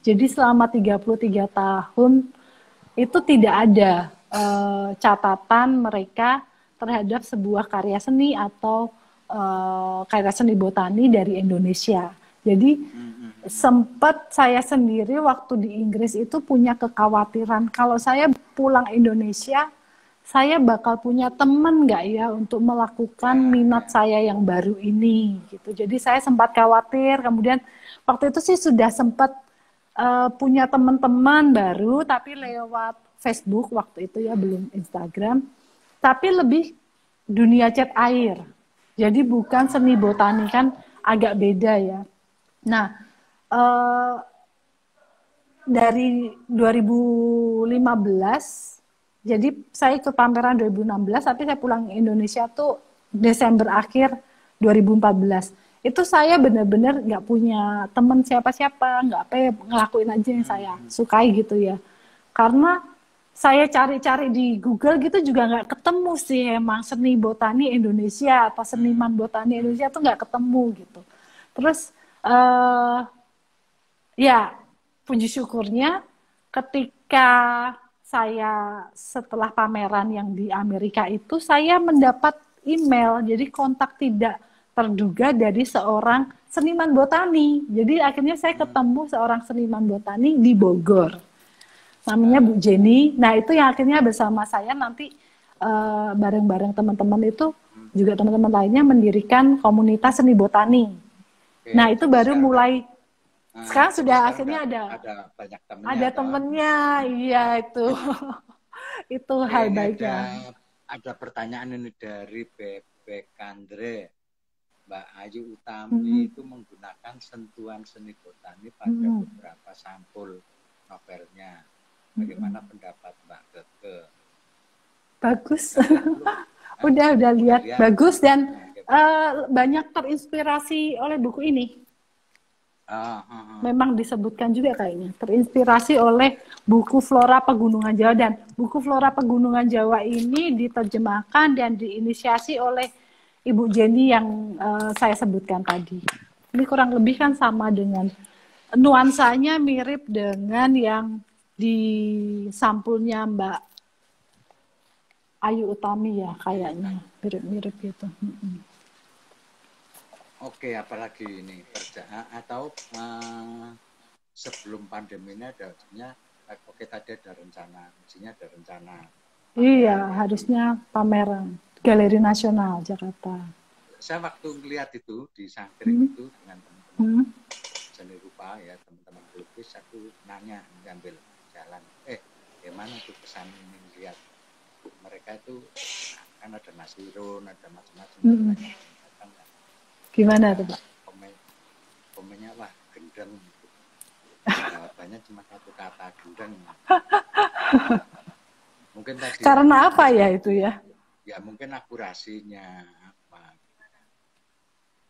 Jadi selama 33 tahun itu tidak ada catatan mereka terhadap sebuah karya seni atau karya seni botani dari Indonesia. Jadi sempat saya sendiri waktu di Inggris itu punya kekhawatiran kalau saya pulang Indonesia, saya bakal punya teman nggak ya untuk melakukan minat saya yang baru ini gitu. Jadi saya sempat khawatir. Kemudian waktu itu sih sudah sempat punya teman-teman baru, tapi lewat Facebook waktu itu ya, belum Instagram. Tapi lebih dunia cat air. Jadi bukan seni botani, kan agak beda ya. Nah, dari 2015 Jadi saya ikut pameran 2016, tapi saya pulang ke Indonesia tuh Desember akhir 2014. Itu saya benar-benar nggak punya teman siapa-siapa, nggak apa, ngelakuin aja yang saya Hmm. sukai gitu ya. Karena saya cari-cari di Google gitu juga nggak ketemu sih emang seni botani Indonesia atau Hmm. seniman botani Hmm. Indonesia tuh nggak ketemu gitu. Terus eh ya, puji syukurnya ketika saya setelah pameran yang di Amerika itu, saya mendapat email, jadi kontak tidak terduga dari seorang seniman botani. Jadi akhirnya saya Hmm. ketemu seorang seniman botani di Bogor, namanya Bu Oke. Jenny. Nah itu yang akhirnya bersama saya nanti bareng-bareng teman-teman itu, Hmm. juga teman-teman lainnya mendirikan komunitas seni botani. Oke, Nah itu jadi baru sekarang mulai, sekarang jadi sudah sekarang akhirnya ada banyak temennya ada toh. temennya, iya itu itu Oke, hal ini baiknya. ada pertanyaan ini dari Bebek Andre. Mbak Ayu Hmm, Utami itu menggunakan sentuhan seni botani pada hmm, beberapa sampul novelnya. hmm. Bagaimana pendapat Mbak Keke? Bagus. Udah lihat belum? Hah? Udah Udah lihat, lihat? bagus dan Nah, gitu. banyak terinspirasi oleh buku ini. Ah, ah, ah. Memang disebutkan juga kayaknya terinspirasi oleh buku Flora Pegunungan Jawa, dan buku Flora Pegunungan Jawa ini diterjemahkan dan diinisiasi oleh Ibu Jenny yang saya sebutkan tadi. Ini kurang lebih kan sama dengan nuansanya, mirip dengan yang di sampulnya Mbak Ayu Utami ya, Ayu, kayaknya ayu. mirip-mirip gitu. Oke, apalagi ini kerjaan atau sebelum pandemi ini ada maksudnya oke tadi ada rencana, mestinya ada rencana Iya, pameran ya di. harusnya pameran Galeri Nasional Jakarta. Saya waktu ngeliat itu di Sangkring Hmm, itu dengan teman-teman hmm, seni rupa ya, teman-teman pelukis, aku nanya ngambil jalan, gimana tuh kesan ini lihat mereka itu kan ada nasirun, ada macam-macam, hmm. banyak yang datang kan. Gimana Ya tuh Pak? komennya wah gendeng gitu. Jawabannya cuma satu kata, gendeng. Mungkin tadi ya Karena apa ya akurasi, itu ya? ya mungkin akurasinya apa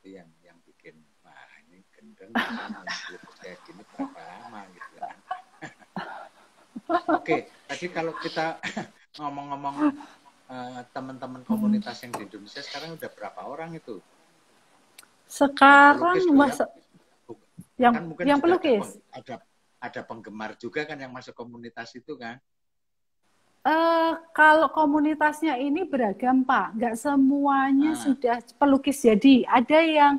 itu yang bikin wah ini gendeng, saya mau melukis kayak gini berapa lama gitu kan. Oke, tadi kalau kita ngomong-ngomong teman-teman komunitas yang di Indonesia sekarang udah berapa orang itu yang pelukis Sekarang loh ya, masa yang kan mungkin yang juga pelukis. ada penggemar juga kan yang masuk komunitas itu kan. Kalau komunitasnya ini beragam Pak, nggak semuanya Ah, sudah pelukis jadi. Ada yang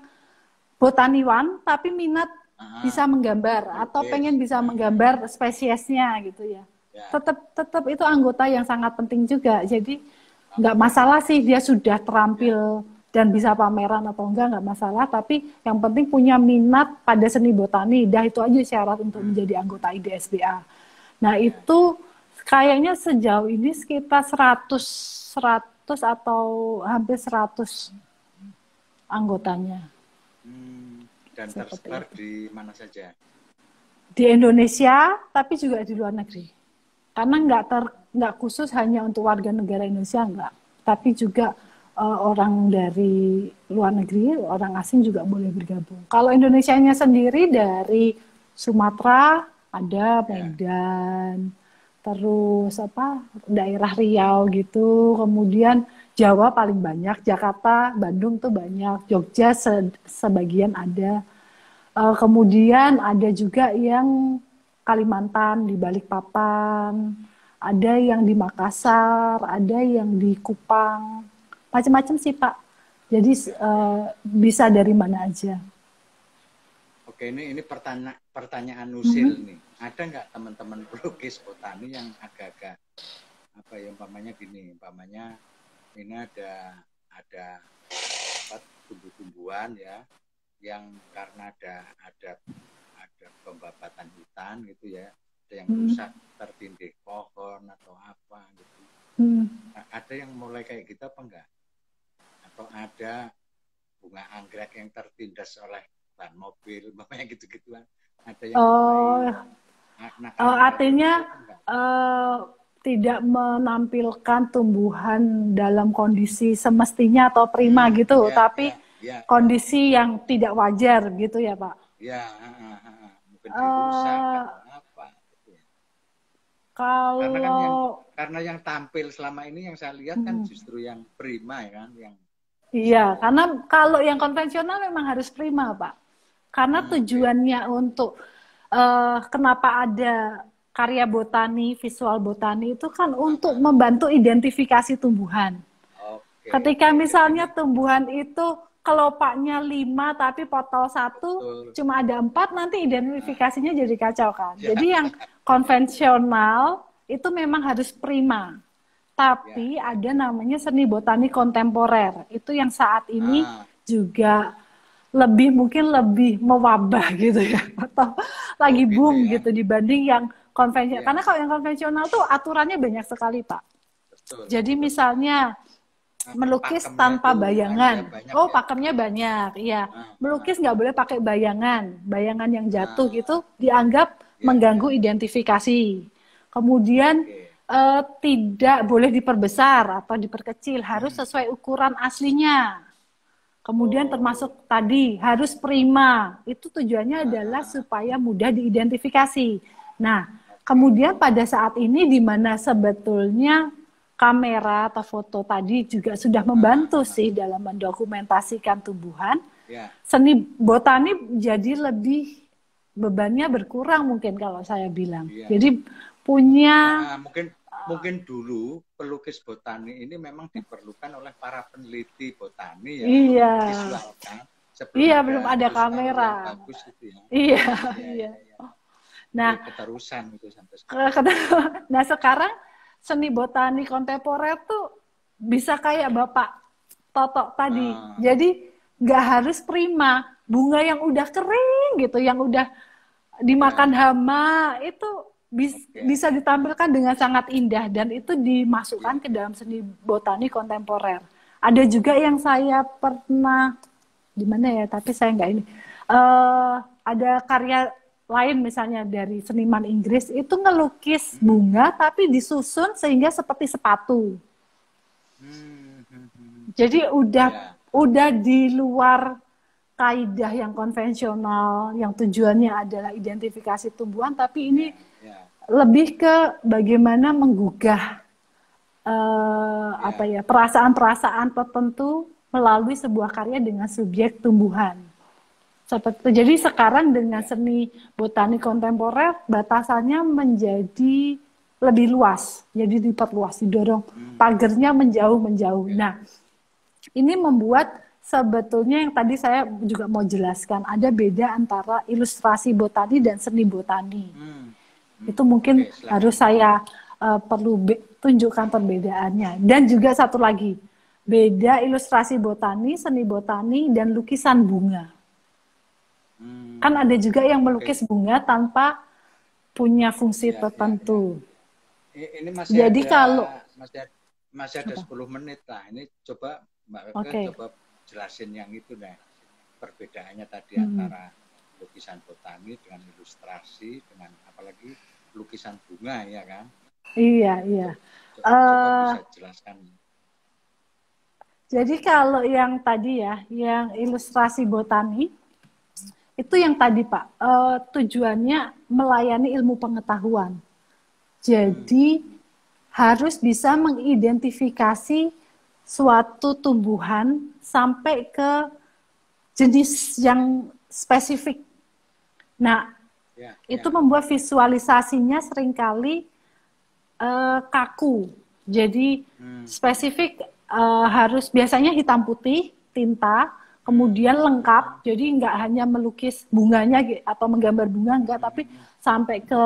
botaniwan tapi minat ah, bisa menggambar atau melukis. pengen bisa menggambar spesiesnya gitu ya. Ya, Tetap tetap itu anggota yang sangat penting juga. Jadi nggak oke, masalah sih dia sudah ya, terampil dan bisa pameran atau enggak, nggak masalah. Tapi yang penting punya minat pada seni botani. Dah itu aja syarat untuk menjadi anggota IDSBA. Nah ya, ya. itu kayaknya sejauh ini sekitar 100 atau hampir 100 anggotanya. Dan Seperti tersebar itu. di mana saja. Di Indonesia, tapi juga di luar negeri. Karena nggak khusus hanya untuk warga negara Indonesia, nggak. Tapi juga orang dari luar negeri, orang asing juga boleh bergabung. Kalau Indonesianya sendiri dari Sumatera, ada Ya, Medan, terus apa daerah Riau gitu, kemudian Jawa paling banyak, Jakarta, Bandung tuh banyak, Jogja sebagian ada. Kemudian ada juga yang Kalimantan di Balikpapan, ada yang di Makassar, ada yang di Kupang, macam-macam sih Pak. Jadi ya, ya. bisa dari mana aja. Oke, ini pertanyaan usil Mhm. nih. Ada nggak teman-teman pelukis botani yang agak-agak apa ya umpamanya gini, umpamanya ini ada apa tumbuh-tumbuhan ya yang karena ada pembabatan hutan gitu ya, ada yang Hmm. rusak tertindih pohon atau apa gitu. Hmm. Nah, ada yang mulai kayak gitu apa enggak? Atau ada bunga anggrek yang tertindas oleh ban mobil, makanya gitu-gituan. Ada yang mulai Oh, nakal-nakal kayak artinya gitu apa enggak? eh, tidak menampilkan tumbuhan dalam kondisi semestinya atau prima gitu, tapi kondisi yang tidak wajar gitu ya Pak. Ya, mungkin dirusak atau apa. Gitu ya. Karena yang tampil selama ini yang saya lihat kan justru yang prima ya kan, yang iya, karena kalau yang konvensional memang harus prima Pak. Karena tujuannya untuk kenapa ada karya botani, visual botani itu kan untuk membantu identifikasi tumbuhan. Ketika misalnya tumbuhan itu kelopaknya 5 tapi potol 1, cuma ada 4, nanti identifikasinya jadi kacau kan. Jadi yang konvensional itu memang harus prima. Tapi ada namanya seni botani kontemporer. Itu yang saat ini juga mungkin lebih mewabah gitu ya, atau lagi boom gitu dibanding yang konvensional. Karena kalau yang konvensional tuh aturannya banyak sekali Pak. Jadi misalnya melukis tanpa bayangan. Pakemnya banyak. Iya. Melukis nggak boleh pakai bayangan. Bayangan yang jatuh itu dianggap mengganggu identifikasi. Kemudian tidak boleh diperbesar atau diperkecil. Harus sesuai ukuran aslinya. Kemudian termasuk tadi harus prima. Itu tujuannya adalah supaya mudah diidentifikasi. Nah, kemudian pada saat ini di mana sebetulnya kamera atau foto tadi juga sudah membantu sih dalam mendokumentasikan tumbuhan, seni botani jadi lebih bebannya berkurang mungkin kalau saya bilang. Jadi punya mungkin dulu pelukis botani ini memang diperlukan oleh para peneliti botani ya, visual kan. Belum ada kamera. Bagus itu ya. Iya. Nah, keterusan itu sampai sekarang. Nah, sekarang seni botani kontemporer tuh bisa kayak Bapak Toto tadi. Jadi nggak harus prima. Bunga yang udah kering gitu, yang udah dimakan hama itu bisa ditampilkan dengan sangat indah dan itu dimasukkan ke dalam seni botani kontemporer. Ada juga yang saya pernah di mana ya, tapi saya nggak ini. Ada karya lain misalnya dari seniman Inggris itu ngelukis bunga tapi disusun sehingga seperti sepatu. Jadi udah di luar kaidah yang konvensional yang tujuannya adalah identifikasi tumbuhan, tapi ini lebih ke bagaimana menggugah perasaan-perasaan tertentu melalui sebuah karya dengan subjek tumbuhan. Seperti itu. Jadi sekarang dengan seni botani kontemporer batasannya menjadi lebih luas, jadi diperluas, didorong pagernya menjauh. Nah, ini membuat sebetulnya yang tadi saya juga mau jelaskan, ada beda antara ilustrasi botani dan seni botani. Itu mungkin harus saya perlu tunjukkan perbedaannya. Dan juga satu lagi, beda ilustrasi botani, seni botani, dan lukisan bunga. Kan ada juga yang melukis bunga tanpa punya fungsi tertentu. Ini masih jadi kalau masih ada 10 menit lah. Ini coba Mbak Eka coba jelasin yang itu deh. Perbedaannya tadi antara lukisan botani dengan ilustrasi dengan apalagi lukisan bunga ya kan? Iya. Coba bisa jelaskan. Jadi kalau yang tadi ya, yang ilustrasi botani itu yang tadi Pak, tujuannya melayani ilmu pengetahuan. Jadi harus bisa mengidentifikasi suatu tumbuhan sampai ke jenis yang spesifik. Nah, itu membuat visualisasinya seringkali kaku. Jadi spesifik harus biasanya hitam putih, tinta, kemudian lengkap. Jadi nggak hanya melukis bunganya atau menggambar bunga, enggak, tapi sampai ke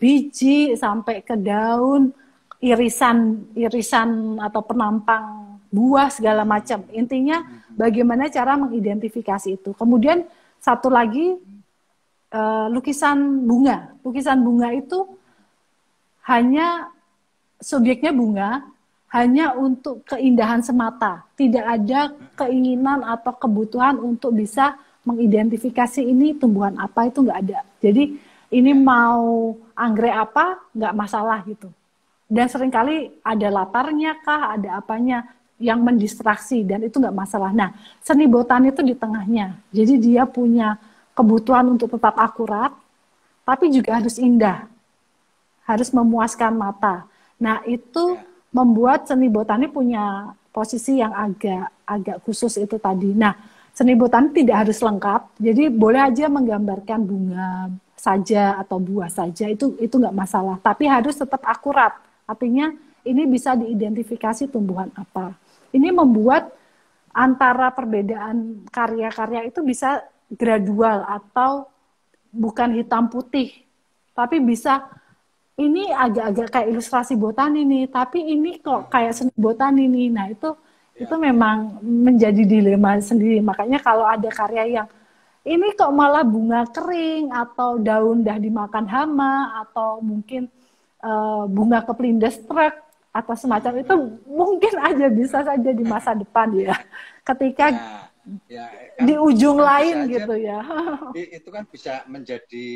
biji, sampai ke daun, irisan atau penampang buah segala macam. Intinya bagaimana cara mengidentifikasi itu. Kemudian satu lagi lukisan bunga. Lukisan bunga itu hanya subjeknya bunga, hanya untuk keindahan semata. Tidak ada keinginan atau kebutuhan untuk bisa mengidentifikasi ini tumbuhan apa, itu nggak ada. Jadi ini mau anggrek apa, nggak masalah gitu. dan seringkali ada latarnya kah, ada apanya yang mendistraksi, dan itu nggak masalah. Nah, seni botani itu di tengahnya. Jadi dia punya kebutuhan untuk tetap akurat, tapi juga harus indah, harus memuaskan mata. Nah, itu Ya. membuat seni botani punya posisi yang agak khusus itu tadi. Nah, seni botani tidak harus lengkap, jadi boleh aja menggambarkan bunga saja atau buah saja, itu nggak masalah. Tapi harus tetap akurat. Artinya ini bisa diidentifikasi tumbuhan apa. Ini membuat antara perbedaan karya-karya itu bisa gradual atau bukan hitam putih, tapi bisa ini agak-agak kayak ilustrasi botani nih, tapi ini kok kayak seni botani nih. Nah, itu Ya. memang menjadi dilema sendiri. Makanya kalau ada karya yang ini kok malah bunga kering atau daun dah dimakan hama atau mungkin bunga keplindes truk atau semacam itu, mungkin aja bisa saja di masa depan ya. Ketika Ya, ya di ujung kan bisa lain aja gitu ya. itu kan bisa menjadi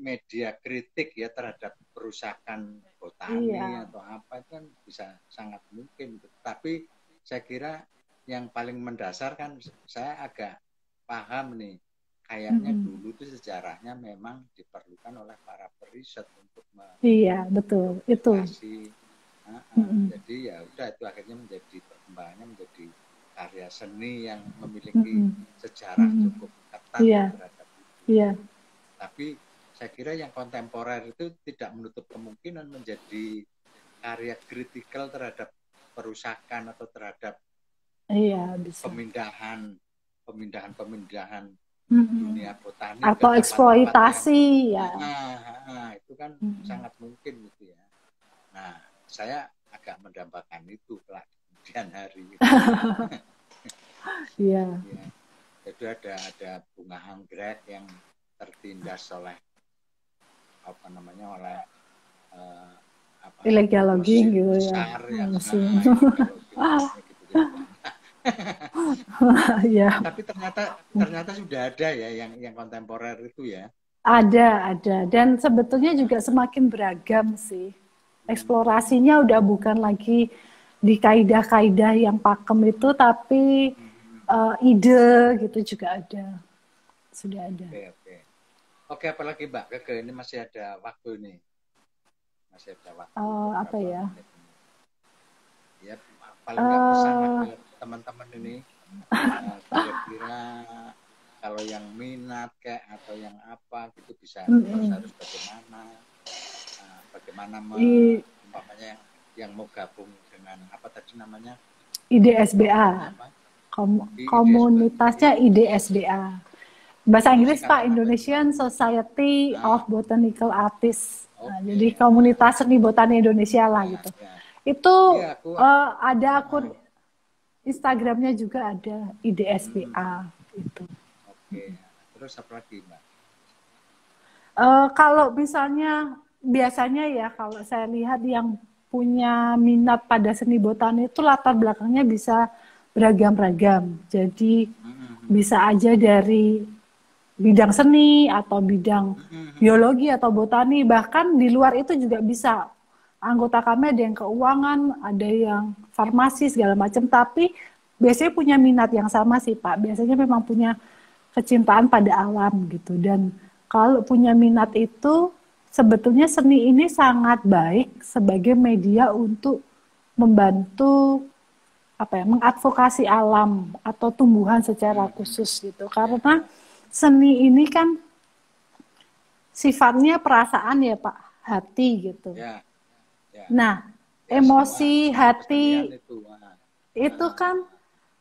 media kritik ya terhadap perusahaan botani Iya. atau apa, itu kan bisa sangat mungkin. Tapi saya kira yang paling mendasar kan saya agak paham nih, kayaknya dulu itu sejarahnya memang diperlukan oleh para periset untuk Iya, betul. Itu. mendokumentasi. Jadi ya udah, itu akhirnya menjadi perkembangannya menjadi karya seni yang memiliki sejarah cukup ketat Iya, terhadap itu. iya. Tapi saya kira yang kontemporer itu tidak menutup kemungkinan menjadi karya kritikal terhadap perusahaan atau terhadap Iya, bisa. pemindahan dunia botani ke Atau tempat-tempat yang eksploitasi ya. itu kan sangat mungkin gitu ya. Nah, saya agak mendambakan itu kelak kemudian hari. Iya. Ya. Jadi ada bunga anggrek yang tertindas oleh apa namanya, oleh Illegal logging mesin gitu ya. besar yang Mesin. illegal logging gitu. Iya. Tapi ternyata sudah ada ya yang kontemporer itu ya. Ada. Dan sebetulnya juga semakin beragam sih. Eksplorasinya udah bukan lagi di kaidah-kaidah yang pakem itu, tapi ide gitu juga ada. Sudah ada. Oke, apalagi Mbak Keke, ini masih ada waktu nih. Masih ada waktu Apa ya? menit. Ya, paling nggak pesan ke teman-teman ini, kira-kira kalau yang minat kayak atau yang apa gitu bisa harus bagaimana umpamanya yang mau gabung dengan apa tadi namanya, IDSBA. Komunitasnya IDSBA. Bahasa Inggris Pak, Indonesian Society of Botanical Artists. Nah, jadi komunitas seni botani Indonesia lah gitu. Itu ada akun Instagramnya juga, ada IDSBA itu. Oke. Terus apa lagi Mbak? Kalau misalnya biasanya ya, kalau saya lihat yang punya minat pada seni botani itu latar belakangnya bisa beragam-ragam. Jadi bisa aja dari bidang seni atau bidang biologi atau botani, bahkan di luar itu juga bisa. Anggota kami ada yang keuangan, ada yang farmasi segala macam, tapi biasanya punya minat yang sama sih Pak. Biasanya memang punya kecintaan pada alam gitu. Dan kalau punya minat itu, sebetulnya seni ini sangat baik sebagai media untuk membantu mengadvokasi alam atau tumbuhan secara khusus gitu. Karena seni ini kan sifatnya perasaan ya Pak, hati gitu. Nah, emosi hati itu kan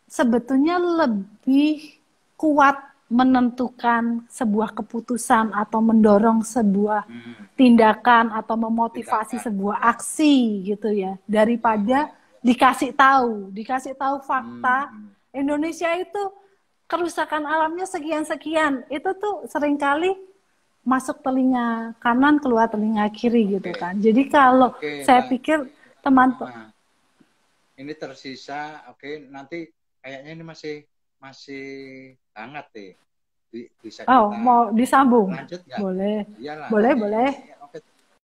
sebetulnya lebih kuat menentukan sebuah keputusan atau mendorong sebuah tindakan atau memotivasi sebuah aksi gitu ya, daripada dikasih tahu fakta Indonesia itu kerusakan alamnya sekian-sekian, itu tuh seringkali masuk telinga kanan keluar telinga kiri gitu kan. Jadi kalau saya pikir teman-teman ini tersisa, nanti kayaknya ini masih hangat deh. Bisa kita mau disambung? lanjut nggak? Boleh. Iyalah, boleh.